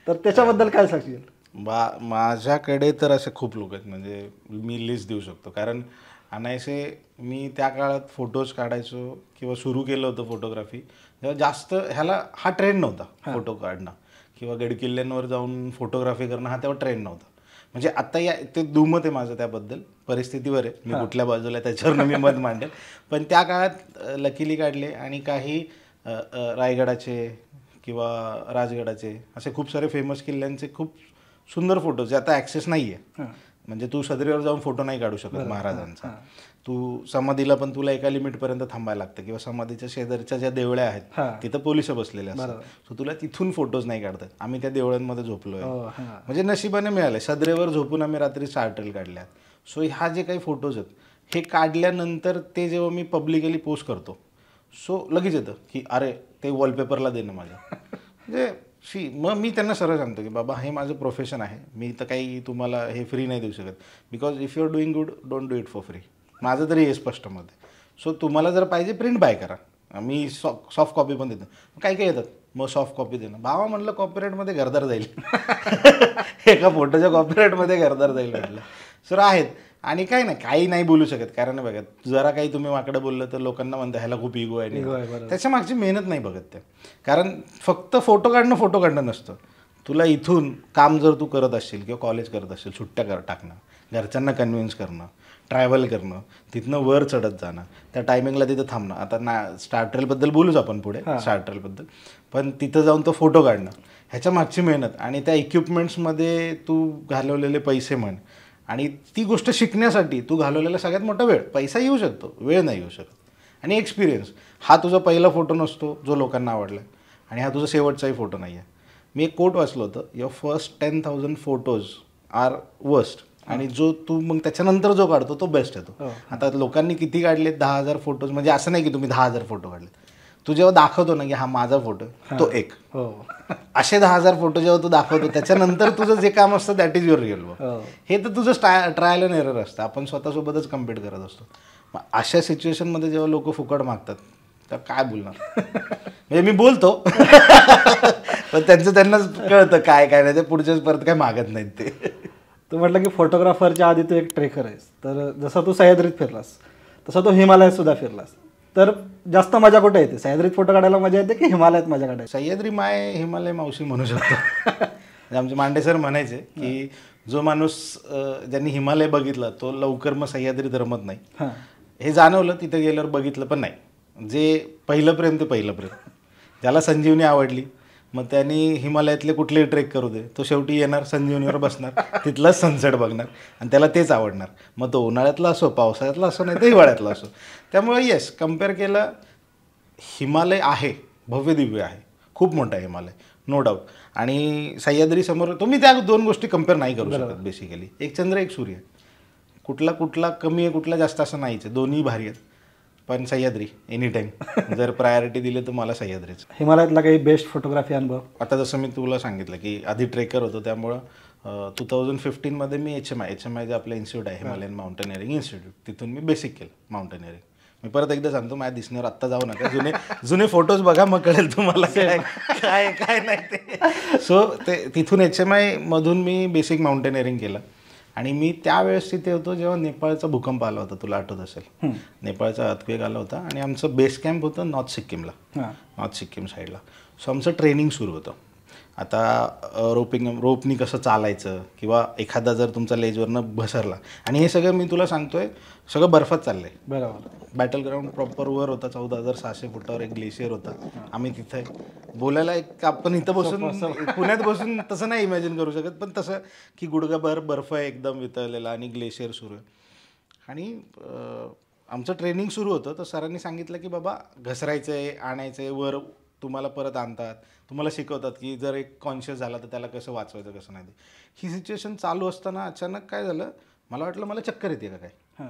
तर त्याच्याबद्दल काय सांगशील? माझ्याकडे तर असे खूप लोक आहेत, म्हणजे मी लिस्ट देऊ शकतो. कारण अनायसे मी त्या काळात फोटोज काढायचो किंवा सुरू केलं होतं फोटोग्राफी तेव्हा जास्त ह्याला हा ट्रेंड नव्हता फोटो काढणं किंवा गडकिल्ल्यांवर जाऊन फोटोग्राफी करणं, हा तेव्हा ट्रेंड नव्हता. म्हणजे आता ते दुमत आहे माझं त्याबद्दल, परिस्थितीवर आहे, मी कुठल्या बाजूला त्याच्यावर मी मत मांडेल. पण त्या काळात लकीली काढले, आणि काही रायगडाचे किंवा राजगडाचे असे खूप सारे फेमस किल्ल्यांचे खूप सुंदर फोटोज, जे आता ॲक्सेस नाही आहे. म्हणजे तू सदरेवर जाऊन फोटो नाही काढू शकत महाराजांचा. तू समाधीला पण तुला एका लिमिटपर्यंत थांबायला लागतं, किंवा समाधीच्या शेजारच्या ज्या देवळ्या आहेत तिथं पोलिस बसलेले असतात, सो तुला तिथून फोटोज नाही काढतात. आम्ही त्या देवळांमध्ये झोपलोय, म्हणजे नशिबाने मिळाले. सदरेवर झोपून आम्ही रात्री चार्टल काढल्या. सो ह्या जे काही फोटोज आहेत हे काढल्यानंतर ते जेव्हा मी पब्लिकली पोस्ट करतो, सो लगेच येतं की अरे ते वॉलपेपरला देणं माझ्या. म्हणजे मग मी त्यांना सरळ सांगतो की बाबा हे माझं प्रोफेशन आहे, मी तर काही तुम्हाला हे फ्री नाही देऊ शकत. Because if you are doing good, don't do it for free. माझं तरी हे स्पष्ट मत आहे. सो तुम्हाला जर पाहिजे प्रिंट बाय करा, मी सॉफ्ट कॉपी पण देतो. काही काही येतात मग सॉफ्ट कॉपी देणं, बाबा म्हणलं कॉपीराईटमध्ये घरदार जाईल. एका फोटोच्या कॉपीराईटमध्ये घरदार जाईल म्हटलं. सर आहेत, आणि काही नाही, काही नाही बोलू शकत. कारण बघा, जरा काही तुम्ही वाकडं बोललं तर लोकांना म्हणता ह्याला खूप इगो आहे. त्याच्या मागची मेहनत नाही बघत त्या. कारण फक्त फोटो काढणं नसतं. तुला इथून काम जर तू करत असशील किंवा कॉलेज करत असशील, सुट्ट्या टाकणं, घरच्यांना कन्व्हिन्स करणं, ट्रॅव्हल करणं, तिथनं वर चढत जाणं, त्या टायमिंगला तिथं थांबणं. आता स्टार ट्रेलबद्दल बोलूच आपण पुढे, स्टार ट्रेलबद्दल. पण तिथं जाऊन तो फोटो काढणं, ह्याच्या मागची मेहनत, आणि त्या इक्विपमेंट्समध्ये तू घालवलेले पैसे म्हण, आणि ती गोष्ट शिकण्यासाठी तू घालवलेला सगळ्यात मोठा वेळ. पैसा येऊ शकतो, वेळ नाही येऊ शकत. आणि एक्सपिरियन्स. हा तुझा पहिला फोटो नसतो जो लोकांना आवडला, आणि हा तुझा शेवटचाही फोटो नाही आहे. मी एक कोट वाचलं होतं, your first 10,000 photos are worst, आणि जो तू मग त्याच्यानंतर जो काढतो तो बेस्ट येतो. आता लोकांनी किती काढले, 10,000 फोटोज, म्हणजे असं नाही की तुम्ही 10,000 फोटो काढले. तू जेव्हा दाखवतो ना की हा माझा फोटो, तो एक, असे 10,000 फोटो जेव्हा तू दाखवतो, त्याच्यानंतर तुझं जे काम असतं that is your real work. हे तर तुझं ट्रायल अँड एरर असतं. आपण स्वतःसोबतच कम्पीट करत असतो. मग अशा सिच्युएशनमध्ये जेव्हा लोक फुकट मागतात तर काय बोलणार. म्हणजे मी बोलतो पण त्यांनाच कळतं काय काय नाही, ते पुढच्याच परत काय मागत नाहीत ते. तू म्हटलं की फोटोग्राफरच्या आधी तू एक ट्रेकर आहेस, तर जसं तू सह्याद्रीत फिरलास तसं तू हिमालयात सुद्धा फिरलास. तर जास्त मजा कुठे येते, सह्याद्रीत फोटो काढायला मजा येते की हिमालयात मजा काढायला? सह्याद्री माय हिमालय मावशी म्हणू शकतो. आमचे मांडे सर म्हणायचे की जो माणूस ज्यांनी हिमालय बघितला तो लवकर मग सह्याद्रीत रमत नाही. हे जाणवलं तिथे गेल्यावर, बघितलं पण नाही. जे पहिलं प्रेम ते पहिलं प्रेम. ज्याला संजीवनी आवडली मग त्यांनी हिमालयातले कुठलेही ट्रेक करू दे, तो शेवटी येणार, संजीवनीवर बसणार, तिथलाच सनसेट बघणार, आणि त्याला तेच आवडणार. मग तो उन्हाळ्यातला असो, पावसाळ्यातला असो, नाही तर हिवाळ्यातला असो. त्यामुळे येस, कम्पेअर केलं, हिमालय आहे, भव्य दिव्य आहे, खूप मोठा आहे हिमालय, नो डाऊट. आणि सह्याद्रीसमोर तुम्ही त्या दोन गोष्टी कम्पेअर नाही करू शकत बेसिकली. एक चंद्र एक सूर्य, कुठला कमी आहे कुठला जास्त असं नाहीच आहे, दोन्ही भारी आहेत. पण सह्याद्री एनी टाईम जर प्रायोरिटी दिली तर मला सह्याद्रीच. हिमालयातला काही बेस्ट फोटोग्राफी अनुभव? आता जसं मी तुला सांगितलं की आधी ट्रेकर होतो, त्यामुळं 2015मध्ये मी HMI जे आपलं इन्स्टिट्यूट आहे, हिमालयन माउंटेनिअरिंग इन्स्टिट्यूट, तिथून मी बेसिक केलं माउंटेनिअरिंग. मी परत एकदा सांगतो, माझ्या दिसण्यावर आत्ता जाऊ नका, जुने फोटोज बघा, मग कळेल तुम्हाला काय काय नाही ते. सो तिथून HMI मधून मी बेसिक माउंटेनिअरिंग केलं. आणि मी त्यावेळेस तिथे होतो जेव्हा नेपाळचा भूकंप आला होता, तुला आठवत असेल. नेपाळचा अर्थक्वेक आला होता, आणि आमचं बेस कॅम्प होतं नॉर्थ सिक्कीमला, नॉर्थ सिक्कीम साईडला. सो आमचं ट्रेनिंग सुरू होतं. आता रोपनी कसं चालायचं किंवा एखादा जर तुमचा लेजवरनं घसरला, आणि हे सगळं मी तुला सांगतोय सगळं बर्फात चाललंय. बरोबर. बॅटल ग्राउंड प्रॉपर वर होता, 14,600 फुटावर एक ग्लेशियर होता. आम्ही तिथे बोलायला एक आपण इथं बसून पुण्यात बसून तसं नाही इमॅजिन करू शकत, पण तसं की गुडघाभर बर्फ आहे एकदम वितळलेला आणि ग्लेशियर सुरू आहे. आणि आमचं ट्रेनिंग सुरू होतं तर सरांनी सांगितलं की बाबा घसरायचं आहे, आणायचं आहे, वर तुम्हाला परत आणतात, तुम्हाला शिकवतात की जर एक कॉन्शियस झाला तर त्याला कसं वाचवायचं कसं नाही. ही सिच्युएशन चालू असताना अचानक काय झालं, मला वाटलं मला चक्कर येते का काय.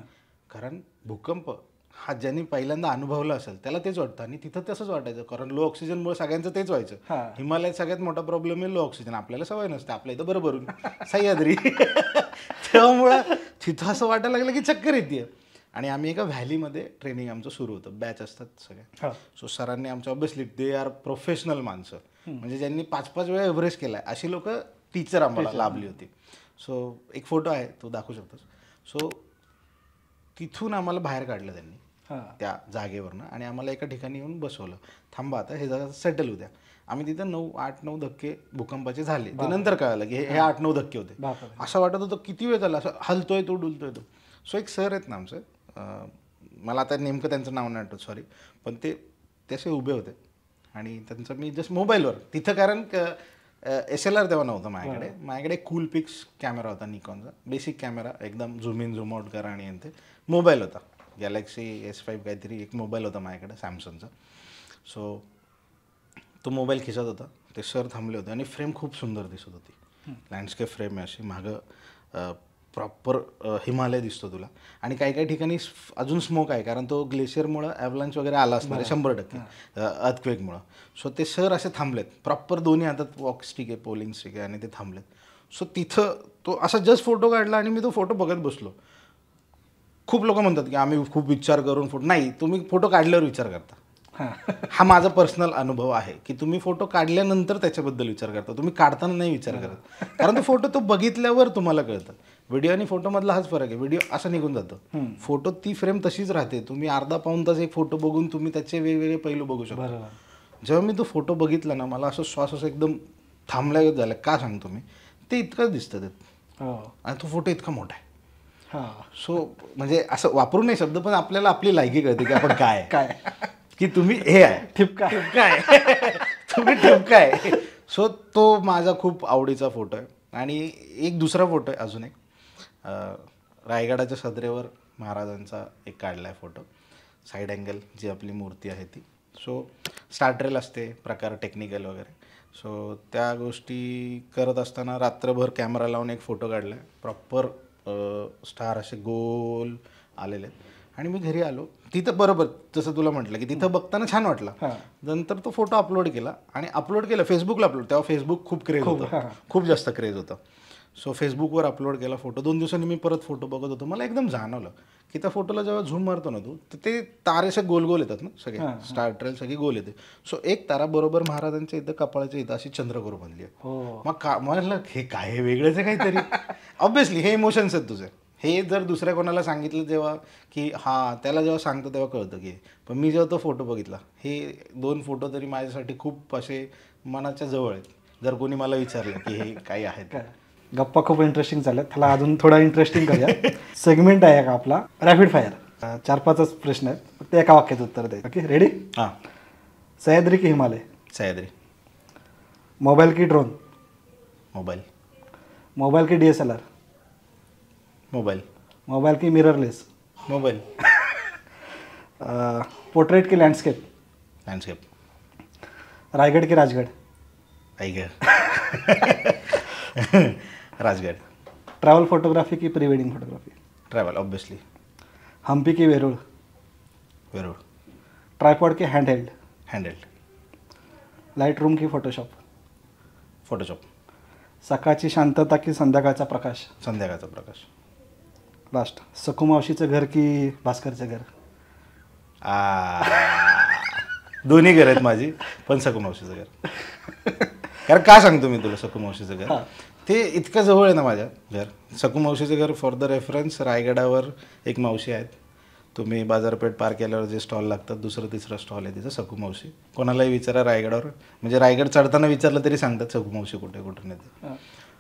कारण भूकंप हा ज्यांनी पहिल्यांदा अनुभवला असेल त्याला तेच वाटतं, आणि तिथं तसंच वाटायचं, कारण लो ऑक्सिजनमुळे सगळ्यांचं तेच व्हायचं. हिमालयात सगळ्यात मोठा प्रॉब्लेम आहे लो ऑक्सिजन. आपल्याला सवय नसते, आपल्या इथं बरोबर सह्याद्री त्यामुळं तिथं असं वाटायला लागलं की चक्कर येते. आणि आम्ही एका व्हॅलीमध्ये ट्रेनिंग आमचं सुरू होतं, बॅच असतात सगळ्या. सो सरांनी आमच्या ऑब्विसली दे आर प्रोफेशनल माणसं, म्हणजे ज्यांनी 5-5 वेळा एव्हरेस्ट केला आहे अशी लोक टीचर आम्हाला लाभली होती. सो एक फोटो आहे तो दाखवू शकतोस. सो तिथून आम्हाला बाहेर काढलं त्यांनी त्या जागेवरनं, आणि आम्हाला एका ठिकाणी येऊन बसवलं, थांबा आता हे जागा सेटल होत्या. आम्ही तिथं 8-9 धक्के भूकंपाचे झाले. ते नंतर कळालं की हे 8-9 धक्के होते. असं वाटत होतं किती वेळ झाला, असं हलतोय तो डुलतोय तो. सो एक सर आहेत ना आमचं, मला आता नेमकं त्यांचं नाव नाही आठवत, सॉरी, पण ते असे उभे होते आणि त्यांचं मी जस्ट मोबाईलवर तिथं, कारण SLR तेव्हा नव्हतं माझ्याकडे एक कूल पिक्स कॅमेरा होता निकॉनचा, बेसिक कॅमेरा, एकदम झूम इन झूम आउट करा, आणि ते मोबाईल होता गॅलेक्सी S5 काहीतरी एक मोबाईल होता माझ्याकडे सॅमसंगचा. सो तो मोबाईल खिचत होता, ते सर थांबले होते आणि फ्रेम खूप सुंदर दिसत होती, लँडस्केप फ्रेम आहे अशी, मागं प्रॉपर हिमालय दिसतो तुला, आणि काही काही ठिकाणी अजून स्मोक आहे, कारण तो ग्लेशियरमुळं ॲव्हलांच वगैरे आला असणार आहे 100% अर्थक्वेकमुळं. सो ते सर असे थांबलेत, प्रॉपर दोन्ही हातात वॉक स्टिक आहे, पोलिंग स्टिक आहे, आणि ते थांबलेत. सो तिथं तो असा जस्ट फोटो काढला आणि मी तो फोटो बघत बसलो. खूप लोक म्हणतात की आम्ही खूप विचार करून फोटो, नाही, तुम्ही फोटो काढल्यावर विचार करता. हा माझा पर्सनल अनुभव आहे की तुम्ही फोटो काढल्यानंतर त्याच्याबद्दल विचार करता, तुम्ही काढताना नाही विचार करत, कारण तो फोटो तो बघितल्यावर तुम्हाला कळतं. व्हिडिओ आणि फोटोमधला हाच फरक आहे, व्हिडिओ असं निघून जातो, फोटो ती फ्रेम तशीच राहते. तुम्ही अर्धा-पाऊण तास एक फोटो बघून तुम्ही त्याचे वेगवेगळे पैलू बघू शकता. जेव्हा मी तो फोटो बघितला ना, मला असं श्वास असं एकदम थांबल्यागत झालं. का सांगतो मी, ते इतकंच दिसतं ते, आणि तो फोटो इतका मोठा आहे. सो म्हणजे असं वापरू नाही शब्द, पण आपल्याला आपली लायकी कळते की आपण काय की तुम्ही हे आहे ठिपका आहे तुम्ही ठिपका आहे. सो तो माझा खूप आवडीचा फोटो आहे. आणि एक दुसरा फोटो आहे अजून एक, रायगडाच्या सदरेवर महाराजांचा एक काढला आहे फोटो, साईड अँगल जी आपली मूर्ती आहे ती. सो स्टार्ट्रेल असते प्रकार टेक्निकल वगैरे. सो त्या गोष्टी करत असताना रात्रभर कॅमेरा लावून एक फोटो काढला आहे, प्रॉपर स्टार असे गोल आलेले. आणि मी घरी आलो, तिथं बरोबर जसं तुला म्हटलं की तिथं बघताना छान वाटलं. नंतर तो फोटो अपलोड केला, आणि अपलोड केला फेसबुकला अपलोड, तेव्हा फेसबुक खूप क्रेज होतं, खूप जास्त क्रेज होतं. सो फेसबुकवर अपलोड केला फोटो. 2 दिवसांनी मी परत फोटो बघत होतो, मला एकदम जाणवलं की त्या फोटोला जेव्हा झूम मारतो ना तू, तर ते तारे असे गोल गोल येतात ना, सगळे स्टार ट्रेल सगळी गोल येते. सो एक तारा बरोबर महाराजांच्या इथं कपाळाच्या इथं अशी चंद्रकोर बनली आहे. मग म्हटलं हे काय वेगळंच आहे काहीतरी. ऑब्व्हियसली हे इमोशन्स आहेत तुझे. हे जर दुसऱ्या कोणाला सांगितलं जेव्हा की हां त्याला जेव्हा सांगतो तेव्हा कळतं की, पण मी जेव्हा तो फोटो बघितला, हे 2 फोटो तरी माझ्यासाठी खूप असे मनाच्या जवळ आहेत. जर कोणी मला विचारलं की हे काही आहेत. गप्पा खूप इंटरेस्टिंग झाल्या, त्याला अजून थोडा इंटरेस्टिंग करूया. सेगमेंट आहे का आपला रॅपिड फायर, 4-5च प्रश्न आहेत, फक्त एका वाक्यात उत्तर द्यायचं. Okay, ready? हां. सह्याद्री की हिमालय? सह्याद्री. मोबाईल की ड्रोन? मोबाईल. मोबाईल की DSLR? मोबाईल. मोबाईल की मिररलेस? मोबाईल. पोर्ट्रेट की लँडस्केप? लँडस्केप. रायगड की राजगड? रायगड. राजगड. ट्रॅव्हल फोटोग्राफी की pre wedding photography? Travel obviously. Hampi की वेरूळ? वेरूळ. ट्रायपॉड की हँडहेल्ड? हँडहेल्ड. लाईट रूम की फोटोशॉप? फोटोशॉप. सकाळची शांतता की संध्याकाळचा प्रकाश? संध्याकाळचा प्रकाश. लास्ट, सखुमावशीचं घर की भास्करचं घर? दोन्ही घर आहेत माझी, पण सखुमावशीचं घर. कारण का सांगतो मी तुला सखुमावशीचं घर, ते इतकं जवळ आहे ना माझ्या घर. सखुमावशीचं घर फॉर द रेफरन्स, रायगडावर एक मावशी आहेत, तुम्ही बाजारपेठ पार केल्यावर जे स्टॉल लागतात दुसरं तिसरं स्टॉल आहे तिथं सकू मावशी. कोणालाही विचारा रायगडावर, म्हणजे रायगड चढताना विचारलं तरी सांगतात सकू मावशी कुठे कुठे नाही ते.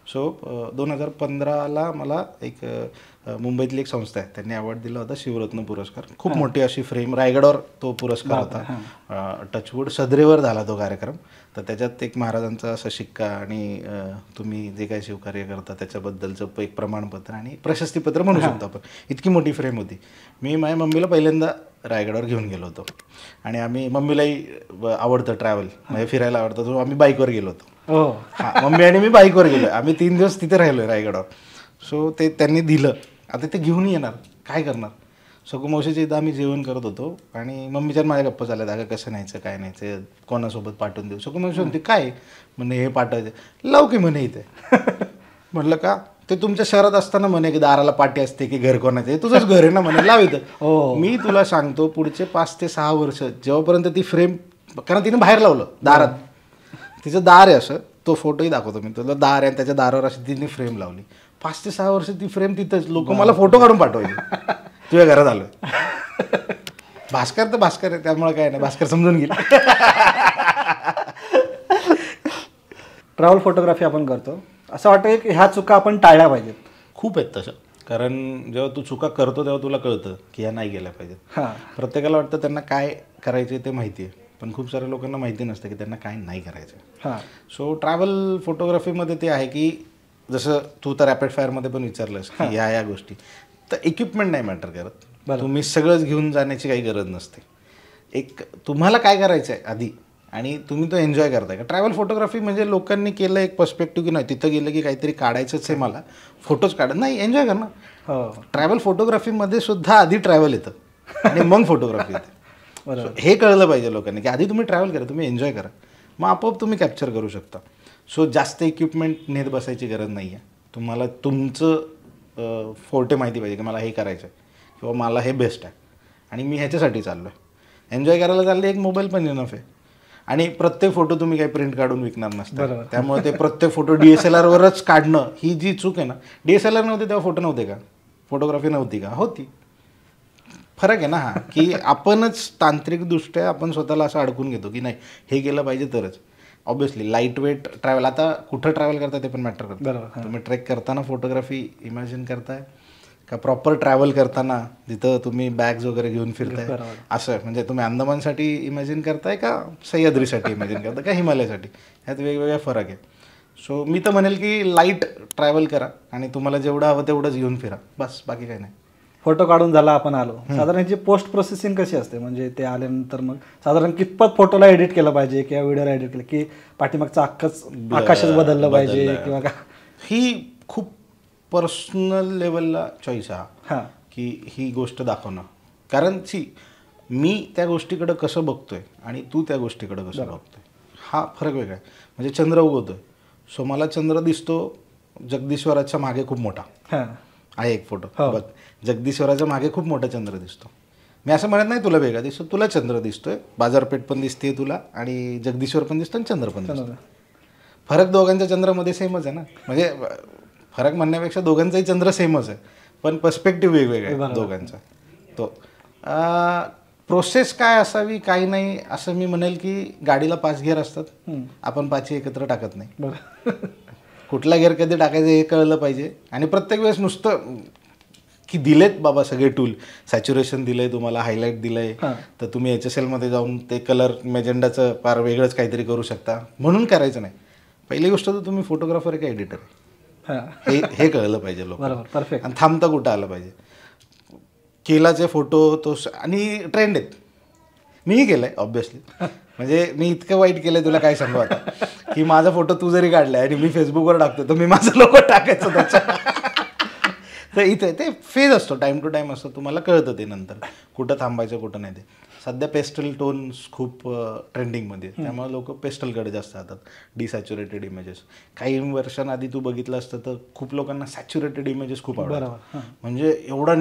सो 2015ला मला एक मुंबईतली एक संस्था आहे त्यांनी अवॉर्ड दिला होता, शिवरत्न पुरस्कार. खूप मोठी अशी फ्रेम, रायगडावर तो पुरस्कार होता. टचवूड सदरेवर झाला तो कार्यक्रम. तर त्याच्यात एक महाराजांचा असा शिक्का आणि तुम्ही जे काही शिवकार्य करता त्याच्याबद्दलचं एक प्रमाणपत्र आणि प्रशस्तीपत्र म्हणू शकतो आपण. इतकी मोठी फ्रेम होती. मी माझ्या मम्मीला पहिल्यांदा रायगडावर घेऊन गेलो होतो आणि आम्ही, मम्मीलाही आवडतं ट्रॅव्हल, म्हणजे फिरायला आवडतं, तो आम्ही बाईकवर गेलो होतो. हां, मम्मी आणि मी बाईकवर गेलो. आम्ही 3 दिवस तिथे राहिलो आहे रायगडावर. सो ते त्यांनी दिलं. आता ते घेऊन येणार, काय करणार. सकू मावशीच्या इथं आम्ही जेवण करत होतो आणि मम्मीच्या माझ्या गप्पा चालल्या, अगं कसं न्यायचं काय न्यायचं, कोणासोबत पाठवून देऊ. सकू मावशी म्हणते काय म्हणे हे पाठवायचं, लाव की म्हणे इथे. म्हटलं का, ते तुमच्या शहरात असताना म्हणे की दाराला पाठी असते की घर कोणाचं, हे तुझंच घर आहे ना म्हणे, लाव इथं. मी तुला सांगतो पुढचे 5 ते 6 वर्ष जेव्हापर्यंत ती फ्रेम, कारण तिने बाहेर लावलं दारात, तिचं दार आहे असं, तो फोटोही दाखवतो मी तुला, दार आहे त्याच्या दारावर अशी तिने फ्रेम लावली. 5 ते 6 वर्ष ती फ्रेम तिथंच, लोक मला फोटो काढून पाठवायचे तुझ्या घरात आलोय. भास्कर तर भास्कर आहे त्यामुळे काय नाही, भास्कर समजून घेईल. ट्रॅव्हल फोटोग्राफी आपण करतो, असं वाटतं की ह्या चुका आपण टाळल्या पाहिजेत. खूप आहेत तशा, कारण जेव्हा तू चुका करतो तेव्हा तुला कळतं की ह्या नाही गेल्या पाहिजेत. प्रत्येकाला वाटतं त्यांना काय करायचे ते माहिती आहे, पण खूप साऱ्या लोकांना माहिती नसतं की त्यांना काय नाही करायचं. सो ट्रॅव्हल फोटोग्राफीमध्ये ते आहे की जसं तू तर रॅपिड फायरमध्ये पण विचारलंस की ह्या गोष्टी, तर इक्विपमेंट नाही मॅटर करत. तुम्ही सगळंच घेऊन जाण्याची काही गरज नसते. एक तुम्हाला काय करायचं आहे आधी आणि तुम्ही तो एन्जॉय करताय का. ट्रॅव्हल फोटोग्राफी म्हणजे लोकांनी केलं एक पर्स्पेक्टिव्ह की नाही तिथं गेलं की काहीतरी काढायचंच आहे मला, फोटोज काढत नाही, एन्जॉय कर ना. ट्रॅव्हल फोटोग्राफीमध्ये सुद्धा आधी ट्रॅव्हल येतं आणि मग फोटोग्राफी येते. हे कळलं पाहिजे लोकांनी की आधी तुम्ही ट्रॅव्हल करा, तुम्ही एन्जॉय करा, मग आपोआप तुम्ही कॅप्चर करू शकता. सो जास्त इक्विपमेंट नेत बसायची गरज नाही आहे. तुम्हाला तुमचं फोर्टे माहिती पाहिजे की मला हे करायचं आहे किंवा मला हे बेस्ट आहे आणि मी ह्याच्यासाठी चाललो आहे. एन्जॉय करायला चालले, एक मोबाईल पण इनफ आहे. आणि प्रत्येक फोटो तुम्ही काही प्रिंट काढून विकणार नसता, त्यामुळे ते प्रत्येक फोटो DSLRवरच काढणं ही जी चूक आहे ना. DSLR नव्हते तेव्हा फोटो नव्हते का, फोटोग्राफी नव्हती का, होती. फरक आहे ना हा, की आपणच तांत्रिकदृष्ट्या आपण स्वतःला असं अडकून घेतो की नाही हे केलं पाहिजे तरच. ऑब्व्हियसली लाईट वेट ट्रॅव्हल, आता कुठं ट्रॅव्हल करता ते पण मॅटर करतं. तुम्ही ट्रेक करताना फोटोग्राफी इमॅजिन करताय का प्रॉपर ट्रॅव्हल करताना जिथं तुम्ही बॅग्स वगैरे घेऊन फिरताय असं, म्हणजे तुम्ही अंदमानसाठी इमॅजिन करताय का सह्याद्रीसाठी इमॅजिन करताय का हिमालयासाठी, ह्यात वेगवेगळा फरक आहे. सो मी तर म्हणेल की लाईट ट्रॅव्हल करा आणि तुम्हाला जेवढं हवं तेवढंच घेऊन फिरा, बस, बाकी काही नाही. फोटो काढून झाला आपण आलो, साधारण याची पोस्ट प्रोसेसिंग कशी असते, म्हणजे ते आल्यानंतर मग साधारण कितपत फोटोला एडिट केलं पाहिजे किंवा व्हिडिओला एडिट केलं की पाठीमागचं आकाशच बदललं पाहिजे किंवा काय. ही खूप पर्सनल लेवलला चॉईस आहे की ही गोष्ट दाखवणं. कारण मी त्या गोष्टीकडं कसं बघतोय आणि तू त्या गोष्टीकडं कसं बघतोय हा फरक वेगळा आहे. म्हणजे चंद्र उगवतोय, सो मला चंद्र दिसतो जगदीश्वराच्या मागे खूप मोठा आहे एक फोटो बघ, जगदीश्वराच्या मागे खूप मोठा चंद्र दिसतो. मी असं म्हणत नाही तुला वेगळा दिसतो, तुला चंद्र दिसतोय, बाजारपेठ पण दिसते तुला आणि जगदीश्वर पण दिसतो आणि चंद्र पण दिसतो. फरक दोघांच्या चंद्रामध्ये सेमच आहे ना, म्हणजे फरक म्हणण्यापेक्षा दोघांचाही चंद्र सेमच आहे, पण पर्स्पेक्टिव्ह वेगवेगळा आहे दोघांचा. तो प्रोसेस काय असावी काही नाही असं मी म्हणेल की गाडीला 5 गिअर असतात, आपण 5 एकत्र टाकत नाही. कुठला गिअर कधी टाकायचं हे कळलं पाहिजे. आणि प्रत्येक वेळेस नुसतं की दिलेत बाबा सगळे टूल, सॅच्युरेशन दिलंय तुम्हाला, हायलाईट दिलंय, तर तुम्ही HSLमध्ये जाऊन ते कलर मेजेंडाचं फार वेगळंच काहीतरी करू शकता म्हणून करायचं नाही. पहिली गोष्ट तर तुम्ही फोटोग्राफर आहे का एडिटर आहे हे कळलं पाहिजे लोक. परफेक्ट. आणि थांबता कुठं आलं पाहिजे. केलाचे फोटो तो आणि ट्रेंड आहेत, मीही केलंय ऑब्व्हियसली. म्हणजे मी इतकं वाईट केलंय तुला काय सांगू आता, की माझा फोटो तू जरी काढलाय आणि मी फेसबुकवर टाकतो तर मी माझं लोक टाकायचं त्याच्या. तर इथे ते फेज असतो, टाईम टू टाईम असतो, तुम्हाला कळतं ते नंतर कुठं थांबायचं कुठं नाही. ते सध्या पेस्टल टोन्स खूप ट्रेंडिंगमध्ये, त्यामुळे लोक पेस्टलकडे जास्त जातात, डिसॅच्युरेटेड इमेजेस. काही वर्षांआधी तू बघितलं असतं तर खूप लोकांना सॅच्युरेटेड इमेजेस खूप आवडतात. म्हणजे एवढा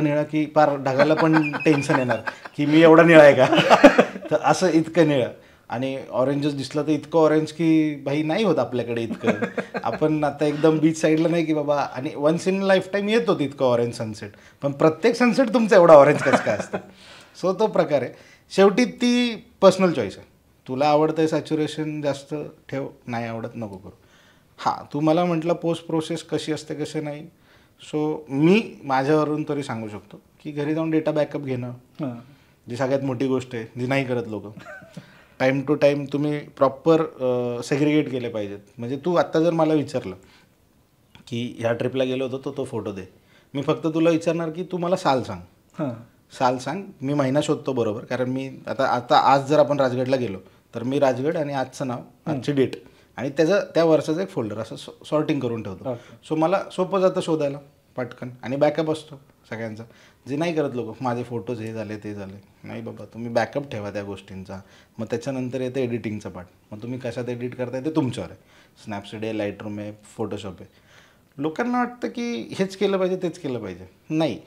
निळा की पार ढगाला पण टेन्शन येणार की मी एवढा निळा आहे का, तर असं इतकं निळं. आणि ऑरेंजच दिसलं तर इतकं ऑरेंज की भाई नाही होत आपल्याकडे इतकं. आपण आता एकदम बीच साईडला नाही की बाबा, आणि वन्स इन लाईफ टाईम येत होतं इतकं ऑरेंज सनसेट, पण प्रत्येक सनसेट तुमचा एवढा ऑरेंज कसं काय असतं. सो तो प्रकार आहे. शेवटी ती पर्सनल चॉईस आहे. तुला आवडतं आहे सॅच्युरेशन जास्त ठेव, नाही आवडत नको करू. हां, तू मला म्हटलं पोस्ट प्रोसेस कशी असते कसे नाही, सो मी माझ्यावरून तरी सांगू शकतो की घरी जाऊन डेटा बॅकअप घेणं जी सगळ्यात मोठी गोष्ट आहे, जी नाही करत लोक. टाईम टू टाईम तुम्ही प्रॉपर सेग्रिगेट केले पाहिजेत. म्हणजे तू आत्ता जर मला विचारलं की ह्या ट्रिपला गेलो होतो तो फोटो दे, मी फक्त तुला विचारणार की तू मला साल सांग. मी महिना शोधतो बरोबर, कारण मी आता आज जर आपण राजगडला गेलो तर मी राजगड आणि आजचं नाव, आजची डेट आणि त्या वर्षाचं एक फोल्डर असं सॉर्टिंग करून ठेवतो. सो मला सोपं जातं शोधायला पटकन, आणि बॅकअप असतो सगळ्यांचा. जे नाही करत लोक, माझे फोटोज हे झाले ते झाले, नाही बाबा, तुम्ही बॅकअप ठेवा त्या गोष्टींचा. मग त्याच्यानंतर येतं एडिटिंगचा पार्ट. मग तुम्ही कशात एडिट करताय ते तुमच्यावर आहे. स्नॅपसीड आहे, लाईटरूम आहे, फोटोशॉप आहे. लोकांना वाटतं की हेच केलं पाहिजे तेच केलं पाहिजे. नाही,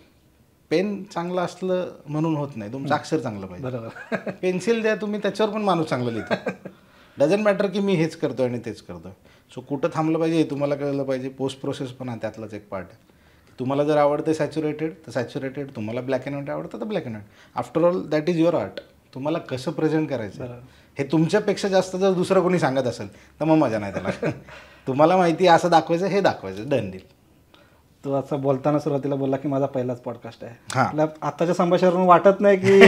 पेन चांगलं असलं म्हणून होत नाही, तुमचं अक्षर चांगलं पाहिजे. पेन्सिल द्या तुम्ही, त्याच्यावर पण माणूस चांगलं लिहितो. डझंट मॅटर की मी हेच करतोय आणि तेच करतोय. सो कुठं थांबलं पाहिजे हे तुम्हाला कळलं पाहिजे. पोस्ट प्रोसेस पण हा त्यातलाच एक पार्ट आहे. तुम्हाला जर आवडतं सॅच्युरेटेड तर सॅच्युरेटेड, तुम्हाला ब्लॅक अँड व्हाईट आवडतं तर black and white. After all that is your art. तुम्हाला कसं प्रेझेंट करायचं हे तुमच्यापेक्षा जास्त जर दुसरं कोणी सांगत असेल तर मग मजा नाही त्याला. तुम्हाला माहिती आहे असं दाखवायचं, हे दाखवायचं, डन डील. तू असं बोलताना सुरुवातीला बोलला की माझा पहिलाच पॉडकास्ट आहे. हां, आताच्या संभाषणावरून वाटत नाही की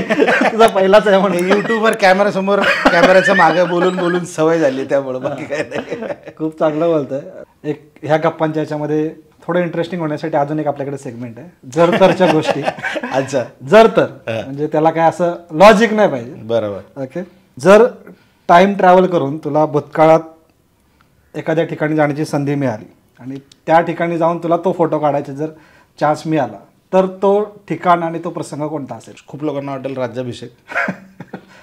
तुझा पहिलाच आहे म्हणून. युट्यूबवर कॅमेरासमोर कॅमेऱ्याच्या मागे बोलून बोलून सवय झाली, त्यामुळं बाकी काय नाही. खूप चांगलं बोलतंय. एक ह्या गप्पांच्या याच्यामध्ये थोडं इंटरेस्टिंग होण्यासाठी अजून एक आपल्याकडे सेगमेंट आहे, जर तरच्या गोष्टी. अच्छा, जर तर म्हणजे त्याला काय असं लॉजिक नाही पाहिजे. बरोबर. ओके, जर टाइम ट्रॅव्हल करून तुला भूतकाळात एखाद्या ठिकाणी जाण्याची संधी मिळाली आणि त्या ठिकाणी जाऊन तुला तो फोटो काढायचा जर चान्स मिळाला, तर तो ठिकाण आणि तो प्रसंग कोणता असेल? खूप लोकांना वाटेल राज्याभिषेक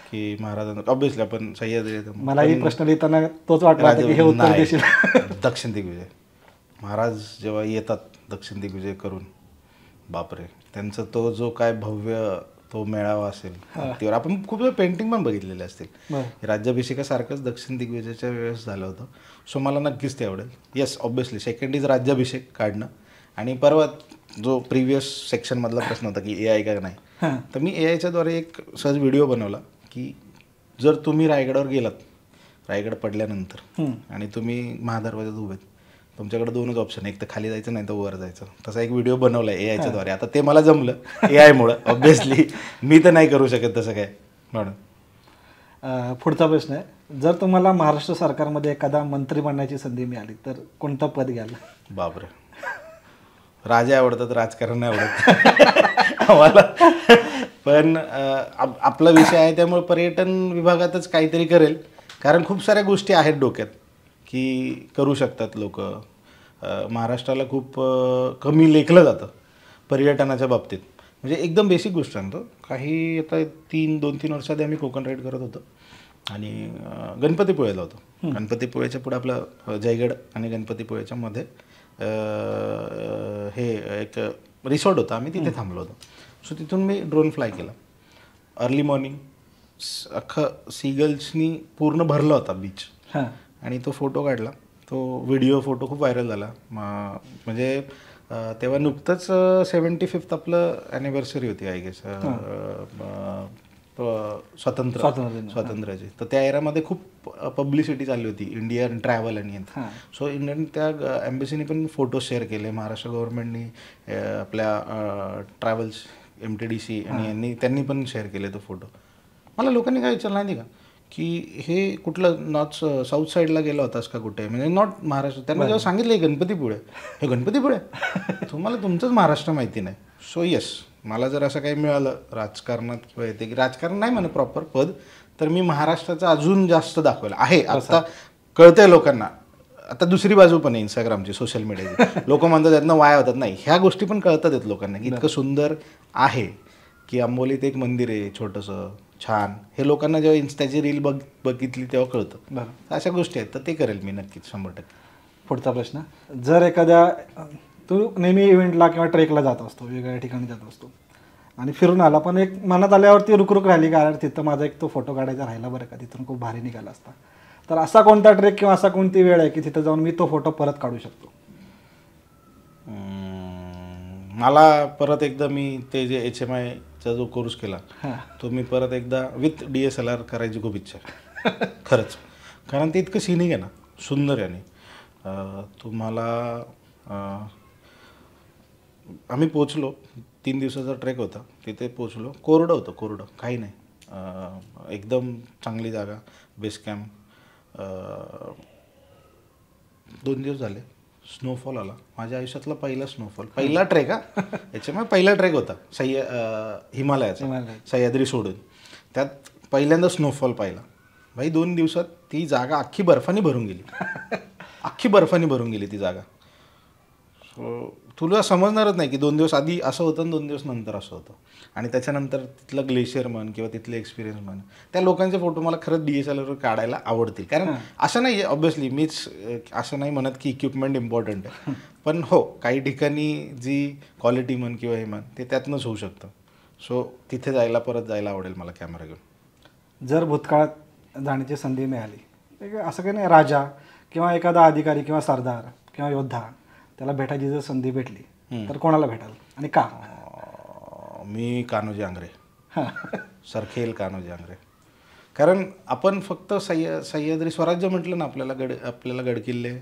की महाराजांना. ऑब्व्हियसली आपण सह्याद्री, मला ही प्रश्न लिहिताना तोच वाटला की हे उत्तर देशील. दक्षिण दिग्विजय महाराज जेव्हा येतात दक्षिण दिग्विजय करून, बापरे, त्यांचं तो जो काय भव्य तो मेळावा असेल, त्यावर आपण खूप पेंटिंग पण बघितलेले असतील. राज्याभिषेकासारखंच दक्षिण दिग्विजयच्या वेळेस झालं होतं. सो मला नक्कीच ते आवडेल. येस, ऑब्व्हियसली सेकंड इज राज्याभिषेक काढणं. आणि परवा जो प्रिव्हियस सेक्शनमधला प्रश्न होता की AI का नाही, तर मी AIच्याद्वारे एक सहज व्हिडिओ बनवला की जर तुम्ही रायगडावर गेलात, रायगड पडल्यानंतर, आणि तुम्ही महादरवाजात उभे, तुमच्याकडे दोनच ऑप्शन, एक तर खाली जायचं नाही तर वर जायचं. तसा एक व्हिडिओ बनवला आहे AIच्याद्वारे. आता ते मला जमलं AI मुळे, ऑब्व्हियसली मी तर नाही करू शकत तसं काय म्हणून. पुढचा प्रश्न आहे, जर तुम्हाला महाराष्ट्र सरकारमध्ये एखादा मंत्री बनण्याची संधी मिळाली तर कोणतं पद घ्याल? बापरे, राजा आवडतात, राजकारण नाही आवडत आम्हाला. पण आपला विषय आहे त्यामुळे पर्यटन विभागातच काहीतरी करेल, कारण खूप साऱ्या गोष्टी आहेत डोक्यात की करू शकतात लोक. महाराष्ट्राला खूप कमी लेखलं जातं पर्यटनाच्या बाबतीत. म्हणजे एकदम बेसिक गोष्ट सांगतो, काही आता 2-3 वर्ष आधी आम्ही कोकण राईड करत होतो आणि गणपतीपुळेला होतो. गणपतीपुळेच्या पुढे आपलं जयगड आणि गणपतीपुळेच्या मध्ये हे एक रिसॉर्ट होता, आम्ही तिथे थांबलो होतो. सो तिथून मी ड्रोन फ्लाय केला अर्ली मॉर्निंग. अख्खं सीगल्सनी पूर्ण भरला होता बीच, आणि तो फोटो काढला. तो व्हिडिओ फोटो खूप व्हायरल झाला. म्हणजे तेव्हा नुकतंच 75th आपलं ॲनिव्हर्सरी होती आय गेस, स्वातंत्र्याची. तर त्या एरामध्ये खूप पब्लिसिटी चालली होती, इंडियन ट्रॅव्हल आणि सो इंडियन त्या एम्बसीने पण फोटो शेअर केले. महाराष्ट्र गव्हर्नमेंटनी आपल्या ट्रॅव्हल्स MTDC आणि त्यांनी पण शेअर केले तो फोटो. मला लोकांनी काय विचारलं नाही का की हे कुठलं साऊथ साईडला गेला होतास का कुठे, म्हणजे नॉट महाराष्ट्र. त्यांना जेव्हा सांगितलं हे गणपतीपुळे, हे गणपतीपुळे, तुम्हाला तुमचंच महाराष्ट्र माहिती नाही. सो येस, मला जर असं काही मिळालं राजकारणात किंवा येते की राजकारण नाही म्हणा प्रॉपर पद, तर मी महाराष्ट्राचं अजून जास्त दाखवलं आहे. आता कळतंय लोकांना. आता दुसरी बाजू पण आहे इंस्टाग्रामची, सोशल मीडियाची. लोक म्हणतात त्यातनं वाया होतात, नाही, ह्या गोष्टी पण कळतात आहेत लोकांना की इतकं सुंदर आहे की आंबोलीत एक मंदिर आहे छोटंसं छान. हे लोकांना जेव्हा इन्स्टाची रील बघितली तेव्हा कळतं. अशा गोष्टी आहेत, तर ते करेल मी नक्कीच 100%. पुढचा प्रश्न, जर एखाद्या तू नेहमी इव्हेंटला किंवा ट्रेकला जात असतो, वेगवेगळ्या ठिकाणी जात असतो, आणि फिरून आला, पण एक मनात आल्यावरती रुकरुक राहिली का यार तिथं माझा एक तो फोटो काढायचा राहिला बरं का, तिथून खूप भारी निघाला असता. तर असा कोणता ट्रेक किंवा असा कोणती वेळ आहे की तिथं जाऊन मी तो फोटो परत काढू शकतो? मला परत एकदा मी ते जे HMIचा जो कोर्स केला तो मी परत एकदा विथ DSLR करायची खूप इच्छा आहे खरंच. कारण ते इतकं सिनिक आहे ना, सुंदर आहे. आणि तुम्हाला आम्ही पोचलो, 3 दिवसाचा ट्रेक होता, तिथे पोचलो, कोरडं होतं, कोरडं काही नाही, एकदम चांगली जागा, बेस कॅम्प. 2 दिवस झाले, स्नोफॉल आला, माझ्या आयुष्यातला पहिला स्नोफॉल, पहिला ट्रेक याच्यामुळे पहिला ट्रेक होता हिमालयाचा, सह्याद्री सोडून, त्यात पहिल्यांदा स्नोफॉल पाहिला. भाई 2 दिवसात ती जागा अख्खी बर्फाने भरून गेली, अख्खी बर्फाने भरून गेली ती जागा. सो तुला समजणारच नाही की 2 दिवस आधी असं होतं आणि 2 दिवस नंतर असं होतं. आणि त्याच्यानंतर तिथलं ग्लेशियर म्हण किंवा तिथले एक्सपिरियन्स म्हण, त्या लोकांचे फोटो मला खरंच DSLRवर काढायला आवडतील. कारण असं नाही आहे, ऑब्व्हियसली मीच असं नाही म्हणत की इक्विपमेंट इम्पॉर्टंट आहे, पण हो काही ठिकाणी जी क्वालिटी म्हण किंवा हे म्हण ते त्यातनंच होऊ शकतं. सो तिथे परत जायला आवडेल मला कॅमेरा घेऊन. जर भूतकाळात जाण्याची संधी मिळाली, असं काही नाही, राजा किंवा एखादा अधिकारी किंवा सरदार किंवा योद्धा त्याला भेटायची जर संधी भेटली तर कोणाला भेटाल आणि का? मी कान्होजी आंग्रे, सरखेल कान्होजी आंग्रे. कारण आपण फक्त सह्याद्री स्वराज्य म्हटलं ना, आपल्याला गडकिल्ले,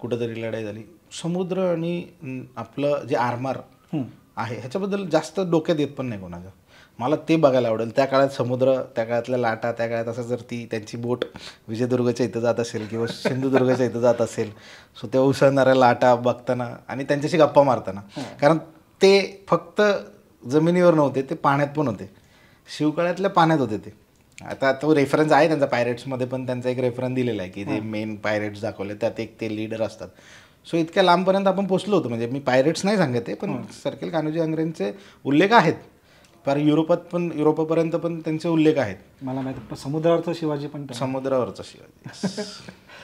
कुठंतरी लढाई झाली, समुद्र आणि आपलं जे आरमार आहे ह्याच्याबद्दल जास्त डोक्यात येत पण नाही कोणाच्या. मला ते बघायला आवडेल. त्या काळात समुद्र, त्या काळातल्या लाटा, त्या काळात असं जर त्यांची बोट विजयदुर्गच्या इथं जात असेल किंवा सिंधुदुर्गाच्या इथं जात असेल, सो त्या उसळणाऱ्या लाटा बघताना आणि त्यांच्याशी गप्पा मारताना, कारण ते फक्त जमिनीवर नव्हते, ते पाण्यात पण होते, शिवकाळ्यातल्या पाण्यात होते ते. आता तो रेफरन्स आहे त्यांचा पायरेट्समध्ये, पण त्यांचा एक रेफरन्स दिलेला आहे की ते मेन पायरेट्स दाखवले, त्यात एक ते लीडर असतात. सो इतक्या लांबपर्यंत आपण पोचलो होतो. म्हणजे मी पायरेट्स नाही सांगत आहे, पण सरखेल कान्होजी आंग्रेंचे उल्लेख आहेत, फार युरोपापर्यंत पण त्यांचे उल्लेख आहेत. मला माहिती, समुद्रावरचा शिवाजी पण, समुद्रावरचा शिवाजी,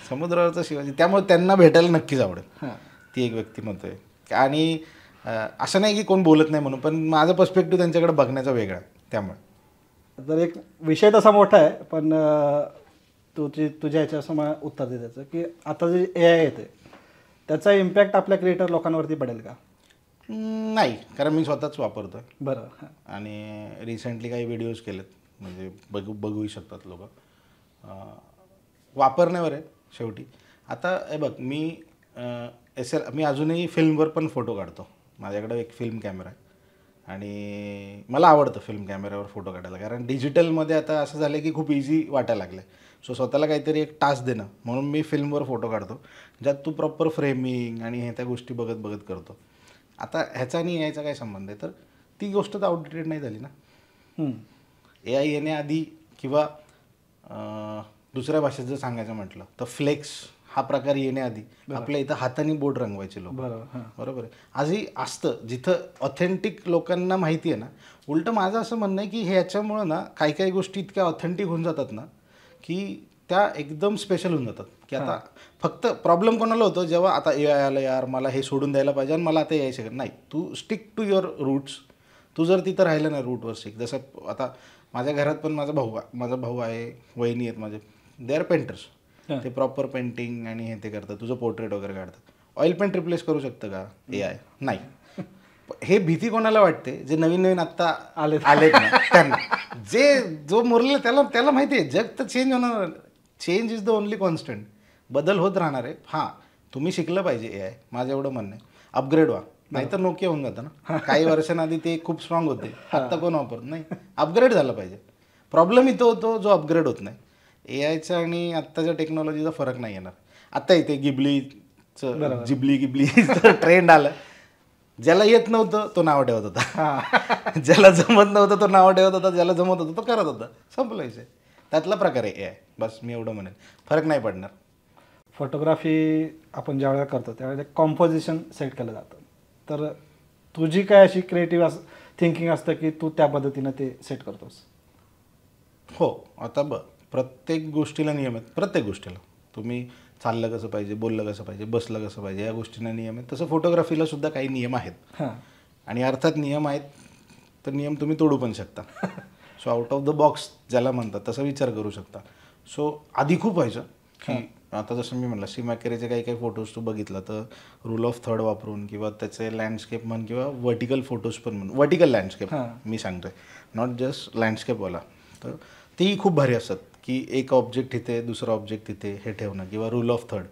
समुद्रावरचा शिवाजी, त्यामुळे त्यांना भेटायला नक्कीच आवडेल. ती एक व्यक्तिमत्व आहे. आणि असं नाही की कोण बोलत नाही म्हणून, पण माझा पर्स्पेक्टिव्ह त्यांच्याकडे बघण्याचा वेगळा आहे. त्यामुळे तर एक विषय तसा मोठा आहे, पण तुझ्या ह्याच्यासं मला उत्तर दे त्याचं की आता जे AI येते त्याचा इम्पॅक्ट आपल्या क्रिएटर लोकांवरती पडेल का? नाही, कारण मी स्वतःच वापरतो आहे. बरं. आणि रिसेंटली काही व्हिडिओज केलेत, म्हणजे बघूही शकतात लोक. वापरण्यावर आहे शेवटी. आता हे बघ, मी अजूनही फिल्मवर पण फोटो काढतो. माझ्याकडे एक फिल्म कॅमेरा आहे आणि मला आवडतं फिल्म कॅमेऱ्यावर फोटो काढायला, कारण डिजिटलमध्ये आता असं झालं की खूप इझी वाटायला लागलं आहे. सो स्वतःला काहीतरी एक टास्क देणं म्हणून मी फिल्मवर फोटो काढतो, ज्यात तू प्रॉपर फ्रेमिंग आणि हे त्या गोष्टी बघत करतो. आता ह्याचा आणि यायचा काय संबंध आहे, तर ती गोष्ट तर आउटडेटेड नाही झाली ना. AI येण्याआधी किंवा दुसऱ्या भाषेत जर सांगायचं म्हटलं तर फ्लेक्स हा प्रकार येण्याआधी आपल्या इथं हाताने बोर्ड रंगवायचे लोक, बरोबर आहे. आजही असतं, जिथं ऑथेंटिक लोकांना माहिती आहे ना. उलटं माझं असं म्हणणं आहे की ह्याच्यामुळं ना काही गोष्टी इतक्या ऑथेंटिक होऊन जातात ना की त्या एकदम स्पेशल होऊन जातात. की आता फक्त प्रॉब्लेम कोणाला होतो, जेव्हा आता AI आलं, यार मला हे सोडून द्यायला पाहिजे आणि मला आता यायचं शकत नाही. तू स्टिक टू युअर रूट्स. तू जर तिथं राहिलं ना रूटवर स्टिक, जसं आता माझ्या घरात पण माझा भाऊ आहे, वहिनी आहेत माझे, दे आर पेंटर्स. ते प्रॉपर पेंटिंग आणि हे ते करतात, तुझं पोर्ट्रेट वगैरे काढतात. ऑइल पेंट रिप्लेस करू शकतं का AI? नाही. हे भीती कोणाला वाटते, जे नवीन आत्ता आले त्यांना. जो मुरले त्याला माहिती आहे जग तर चेंज होणार. Change is the only constant. बदल होत राहणार आहे. हां, तुम्ही शिकलं पाहिजे AI, माझं एवढं म्हणणं आहे. अपग्रेड व्हा, नाहीतर नोकिया होऊन जातं ना. काही वर्षांआधी ते खूप स्ट्रॉंग होते, आत्ता कोण वापरत नाही. अपग्रेड झालं पाहिजे. प्रॉब्लेम इथं होतो जो अपग्रेड होत नाही. AIचा आणि आत्ताच्या टेक्नॉलॉजीचा फरक नाही येणार. आत्ता इथे गिबलीचं ट्रेंड आलं. ज्याला येत नव्हतं तो नाव ठेवत होता, ज्याला जमत नव्हतं तो नाव ठेवत होता, ज्याला जमत होतं तो करत होता. संपलं विषय. त्यातला प्रकार आहे AI. बस मी एवढं म्हणेन, फरक नाही पडणार. फोटोग्राफी आपण ज्यावेळेला करतो त्यावेळेला कॉम्पोजिशन सेट केलं जातं, तर तुझी काय अशी क्रिएटिव्ह थिंकिंग असतं की तू त्या पद्धतीनं ते सेट करतोस? हो, आता प्रत्येक गोष्टीला नियम आहेत. प्रत्येक गोष्टीला तुम्ही चाललं कसं पाहिजे, बोललं कसं पाहिजे, बसलं कसं पाहिजे, या गोष्टींना नियम आहेत. तसं फोटोग्राफीला सुद्धा काही नियम आहेत. आणि अर्थात नियम आहेत तर नियम तुम्ही तोडू पण शकता. So out of the box ज्याला म्हणतात तसा विचार करू शकता. सो आधी खूप व्हायचं की आता जसं मी म्हणलं सी मॅकेरेचे काही काही फोटोज तू बघितला तर रूल ऑफ थर्ड वापरून किंवा त्याचे लँडस्केप म्हण किंवा वर्टिकल फोटोज पण म्हण, वर्टिकल लँडस्केप मी सांगतोय, नॉट जस्ट लँडस्केपवाला, तर तेही खूप भारी असतात की एक ऑब्जेक्ट इथे दुसरा ऑब्जेक्ट तिथे हे ठेवणं किंवा रूल ऑफ थर्ड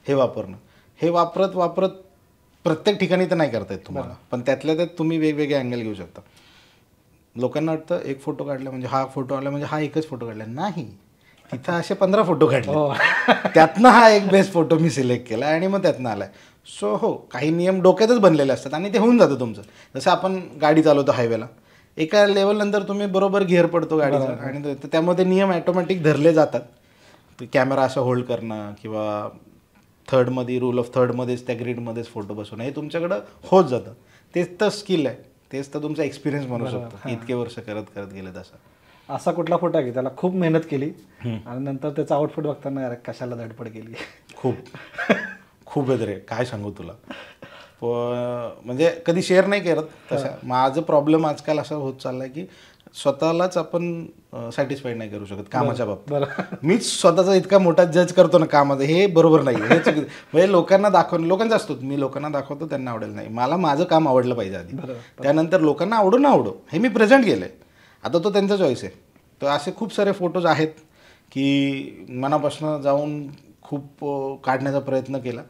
हे वापरणं. हे वापरत प्रत्येक ठिकाणी तर नाही करता येत तुम्हाला, पण त्यातल्या त्यात तुम्ही वेगवेगळे अँगल घेऊ शकता. लोकांना वाटतं एक फोटो काढला म्हणजे हा फोटो आला म्हणजे हा एकच फोटो काढला, नाही, तिथं असे 15 फोटो काढले, त्यातनं हा एक बेस्ट फोटो मी सिलेक्ट केला आणि मग त्यातनं आलाय. सो हो, काही नियम डोक्यातच बनलेले असतात आणि ते होऊन जातं तुमचं. जसं आपण गाडी चालवतो हायवेला, एका लेवलनंतर तुम्ही बरोबर गिअर पडतो गाडीचा आणि त्यामध्ये नियम ॲटोमॅटिक धरले जातात. कॅमेरा असं होल्ड करणं किंवा थर्डमध्ये रूल ऑफ थर्डमध्येच त्या ग्रीडमध्येच फोटो बसवणं हे तुमच्याकडं होत जातं. तेच तर स्किल आहे, तेच तर तुमचा एक्सपिरियन्स म्हणू शकतो, इतके वर्ष करत गेले तसं. असा कुठला फोटो आहे की त्याला खूप मेहनत केली आणि नंतर त्याचा आउटफिट बघताना यार कशाला धडपड केली? खूप आहेत रे, काय सांगू तुला. म्हणजे कधी शेअर नाही करत तशा. माझं प्रॉब्लेम आजकाल असा होत चाललाय की स्वतःलाच आपण सॅटिस्फाईड नाही करू शकत कामाच्या बाबतीत. मीच स्वतःचा इतका मोठा जज करतो ना कामाचं, हे बरोबर नाही, हे चुकीचं. म्हणजे लोकांना दाखवणं, लोकांचं असतो मी लोकांना दाखवतो त्यांना आवडेल नाही, मला माझं काम आवडलं पाहिजे आधी, त्यानंतर लोकांना आवडो ना आवडो हे मी प्रेझेंट केलंय. आता तो त्यांचा चॉईस आहे. तर असे खूप सारे फोटोज आहेत की मनापासून जाऊन खूप काढण्याचा प्रयत्न केला,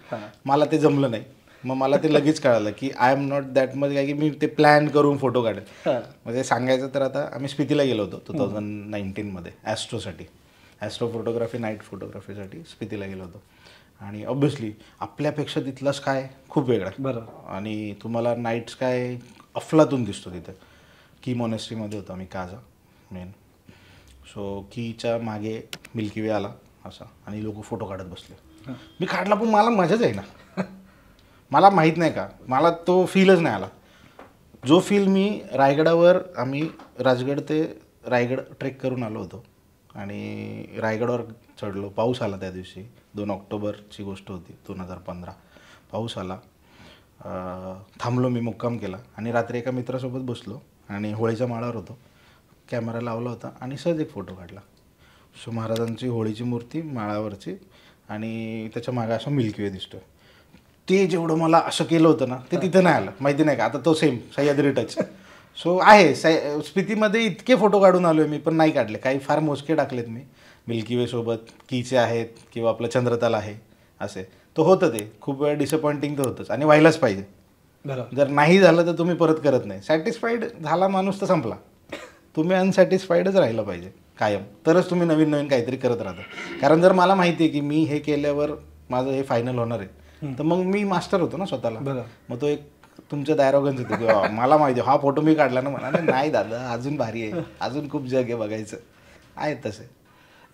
मला ते जमलं नाही. मग मला ते लगेच कळालं की I am not that much काय की मी ते प्लॅन करून फोटो काढेल. म्हणजे सांगायचं तर आता आम्ही स्पितीला गेलो होतो 2019मध्ये ॲस्ट्रोसाठी, ॲस्ट्रो फोटोग्राफी नाईट फोटोग्राफीसाठी स्पितीला गेलो होतो. आणि ऑब्व्हियसली आपल्यापेक्षा तिथला स्काय खूप वेगळा बरोबर, आणि तुम्हाला नाईट स्काय अफलातून दिसतो तिथं. की मॉनेस्ट्रीमध्ये होतो आम्ही, काजा मेन. सो कीच्या मागे मिल्की वे आला असा आणि लोक फोटो काढत बसले. मी काढला पण मला मजाच आहे ना, मला माहीत नाही का, मला तो फीलच नाही आला जो फील मी रायगडावर, आम्ही राजगड ते रायगड ट्रेक करून आलो होतो आणि रायगडावर चढलो. पाऊस आला त्या दिवशी, 2 ऑक्टोबरची गोष्ट होती 2015. पाऊस आला, थांबलो, मी मुक्काम केला आणि रात्री एका मित्रासोबत बसलो आणि होळीच्या माळावर होतो. कॅमेरा लावला होता आणि सहज एक फोटो काढला. सो महाराजांची होळीची मूर्ती माळावरची आणि त्याच्या मागे असा मिल्की वे दिसतोय. ते जेवढं मला असं केलं होतं ना ते तिथं नाही आलं, माहिती नाही का. आता तो सेम सह्याद्री टच. सो आहे स्पितीमध्ये इतके फोटो काढून आलो आहे मी, पण नाही काढले. काही फार मोजके टाकलेत मी, मिल्की वे सोबत कीचे आहेत किंवा आपलं चंद्रताल आहे असे. तो होतं, ते खूप वेळा डिसअपॉइंटिंग तर होतंच आणि व्हायलाच पाहिजे. जर नाही झालं तर तुम्ही परत करत नाही. सॅटिस्फाईड झाला माणूस तर संपला. तुम्ही अनसॅटिस्फाईडच राहिलं पाहिजे कायम, तरच तुम्ही नवीन नवीन काहीतरी करत राहता. कारण जर मला माहिती आहे की मी हे केल्यावर माझं हे फायनल होणार आहे तर मग मी मास्टर होतो ना स्वतःला. मग तो एक तुमच्या दायरोगंज होतो की मला माहिती आहे हा फोटो मी काढला ना, मला नाही दादा अजून भारी आहे, अजून खूप जग आहे बघायचं. आहे तसे.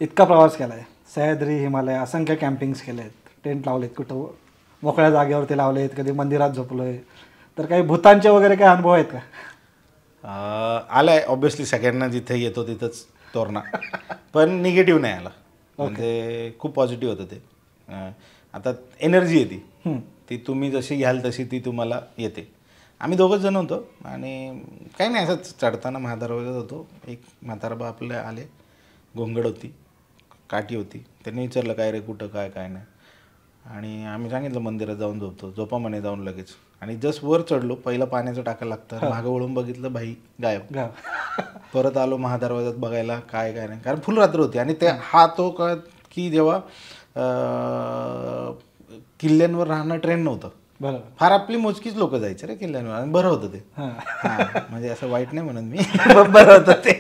इतका प्रवास केला आहे, सह्याद्री, हिमालय, असंख्य कॅम्पिंग्स केले आहेत, टेंट लावलेत, कुठं मोकळ्या जागेवरती लावलेत, कधी मंदिरात झोपलो आहे. तर काही भूतांचे वगैरे काही अनुभव आहेत का? आला आहे ऑब्व्हियसली, सगळ्यांना जिथे येतो तिथंच तोरणा, पण निगेटिव्ह नाही आला. म्हणजे खूप पॉझिटिव्ह होतं ते. आता एनर्जी येते ती तुम्ही जशी घ्याल तशी ती तुम्हाला येते. आम्ही दोघंच जण होतो आणि काही नाही, असंच चढताना म्हाताराबाजत होतो. एक म्हाताराबा आपले आले, घोंगड होती, काठी होती. त्यांनी विचारलं काय रे, कुठं काय काय नाही. आणि आम्ही सांगितलं मंदिरात जाऊन झोपतो. झोपा म्हणे जाऊन लगेच. आणि जस्ट वर चढलो, पहिलं पाण्याचं टाकायला लागतं, मागं वळून बघितलं, भाई गायब. परत आलो महादरवाजात बघायला काय काय नाही, कारण फुल रात्र होती. आणि ते हा तो का की जेव्हा किल्ल्यांवर राहणं ट्रेंड नव्हतं, बरोबर, फार आपली मोजकीच लोक जायचे रे किल्ल्यांवर आणि बरं होतं ते. म्हणजे असं वाईट नाही म्हणत मी, बरं होतं ते.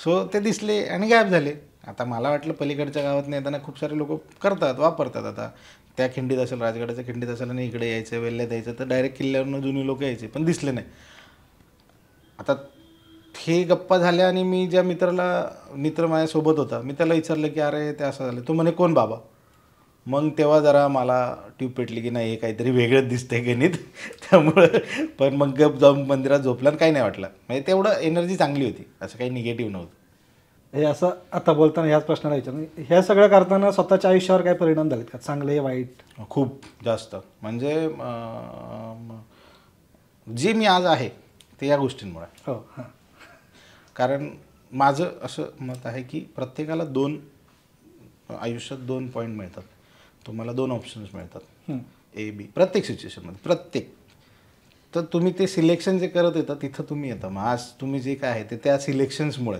सो ते दिसले आणि गायब झाले. आता मला वाटलं पलीकडच्या गावात नाही येताना खूप सारे लोक करतात, वापरतात. आता त्या खिंडीत असेल, राजगडाच्या खिंडीत असेल आणि इकडे यायचं, वेल्ल्यात यायचं, तर डायरेक्ट किल्ल्यावरनं जुनी लोक यायचे, पण दिसले नाही. आता हे गप्पा झाल्या आणि मी ज्या मित्र माझ्यासोबत होता, मी त्याला विचारलं की अरे ते असं झालं. तो म्हणे कोण बाबा? मग तेव्हा जरा मला ट्यूब पेटली की नाही हे काहीतरी वेगळंच दिसतंय गणित. त्यामुळं पण मग गप जाऊन मंदिरात झोपलं आणि काही नाही वाटलं. म्हणजे तेवढं एनर्जी चांगली होती, असं काही निगेटिव्ह नव्हतं. हे असं आता बोलताना ह्याच प्रश्नाला विचार, हे सगळं करताना स्वतःच्या आयुष्यावर काय परिणाम झालेत का, चांगले वाईट? खूप जास्त. म्हणजे जे मी आज आहे ते या गोष्टींमुळे. हो हां. कारण माझं असं मत आहे की प्रत्येकाला आयुष्यात 2 पॉईंट मिळतात. तुम्हाला 2 ऑप्शन्स मिळतात, ए बी, प्रत्येक सिच्युएशनमध्ये प्रत्येक. तर तुम्ही ते सिलेक्शन जे करत येतं तिथं तुम्ही येता. मग आज तुम्ही जे काय आहे ते त्या सिलेक्शन्समुळे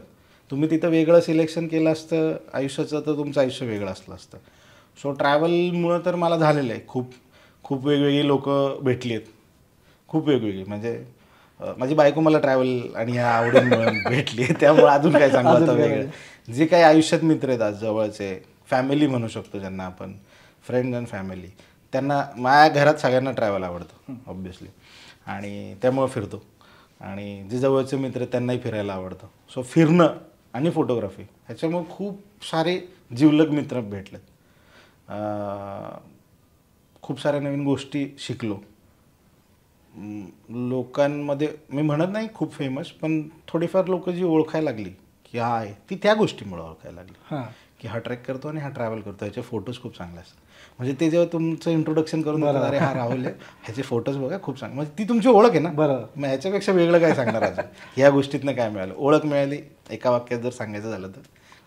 तुम्ही तिथं वेगळं सिलेक्शन केलं असतं आयुष्याचं तर तुमचं आयुष्य वेगळं असलं असतं. सो ट्रॅव्हलमुळं तर मला झालेलं आहे. खूप खूप वेगवेगळी लोकं भेटली आहेत, खूप वेगवेगळी. म्हणजे माझी बायको मला ट्रॅव्हल आणि ह्या आवडींमुळे भेटली आहे. त्यामुळे अजून काय सांगू आता वेगळं. जे काही आयुष्यात मित्र आहेत आज जवळचे, फॅमिली म्हणू शकतो ज्यांना आपण, फ्रेंड्स अँड फॅमिली, त्यांना माझ्या घरात सगळ्यांना ट्रॅव्हल आवडतं ऑब्व्हियसली. आणि त्यामुळं फिरतो. आणि जे जवळचे मित्र आहेत त्यांनाही फिरायला आवडतं. सो फिरणं आणि फोटोग्राफी ह्याच्यामुळे खूप सारे जिवलग मित्र भेटलेत. खूप साऱ्या नवीन गोष्टी शिकलो. लोकांमध्ये मी म्हणत नाही खूप फेमस, पण थोडीफार लोक जी ओळखायला लागली की हा आहे, ती त्या गोष्टीमुळे ओळखायला लागली की हा ट्रेक करतो आणि हा ट्रॅव्हल करतो, ह्याचे फोटोज खूप चांगले असतात. म्हणजे ते जेव्हा तुमचं इंट्रोडक्शन करून देतात, अरे हा राहुल आहे, ह्याचे फोटोज बघा खूप चांगले, म्हणजे ती तुमची ओळख आहे ना. बरं. मग ह्याच्यापेक्षा वेगळं काय सांगणार अजून. ह्या गोष्टीतनं काय मिळालं, ओळख मिळाली. एका वाक्यात जर सांगायचं झालं तर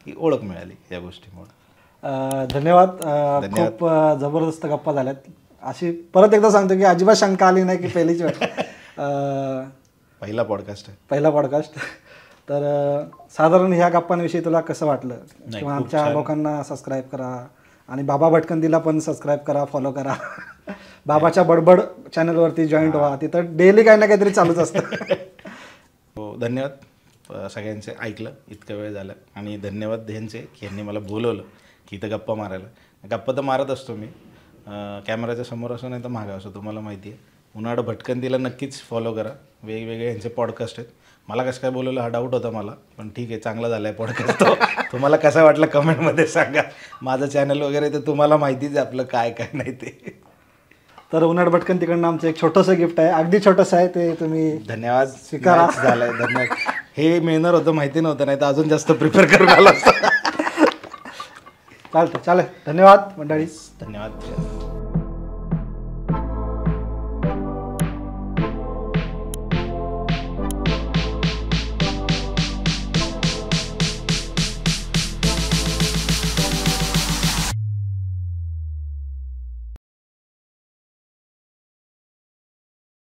की ओळख मिळाली या गोष्टीमुळे. धन्यवाद. खूप जबरदस्त गप्पा झाल्यात. अशी परत एकदा सांगतो की अजिबात शंका आली नाही की पहिलीच वेळ पहिला पॉडकास्ट आहे, पहिला पॉडकास्ट. तर साधारण ह्या गप्पांविषयी तुला कसं वाटलं? किंवा आमच्या लोकांना सबस्क्राईब करा आणि बाबा भटकंतीला पण सबस्क्राईब करा, फॉलो करा. बाबाच्या बडबड चॅनलवरती जॉईंट व्हा, तिथं डेली काही ना काहीतरी चालूच असतं. हो, धन्यवाद सगळ्यांचे ऐकलं इतका वेळ झाला. आणि धन्यवाद ह्यांचे की यांनी मला बोलवलं की इथं गप्पा मारायला. गप्पा तर मारत असतो मी, कॅमेऱ्याच्या समोर असो नाही तर मागं असो, तुम्हाला माहिती आहे. उन्हाळ भटकंतीला नक्कीच फॉलो करा. वेगवेगळे यांचे पॉडकास्ट आहेत. मला कसं काय बोलवलं हा डाऊट होता मला, पण ठीक आहे, चांगला झाला आहे पॉडकास्ट. तुम्हाला कसं वाटलं कमेंटमध्ये सांगा. माझं चॅनल वगैरे तर तुम्हाला माहितीच आहे आपलं काय काय नाही ते. तर उन्हाळ भटकंतीकडनं आमचं एक छोटंसं गिफ्ट आहे, अगदी छोटंसं आहे, ते तुम्ही धन्यवाद स्वीकारा. झालंय, धन्यवाद. हे मिळणार होतं माहिती नव्हतं, नाही तर अजून जास्त प्रिपेअर करून आलं असतं. चालतं, चालेल. धन्यवाद मंडळी. धन्यवाद.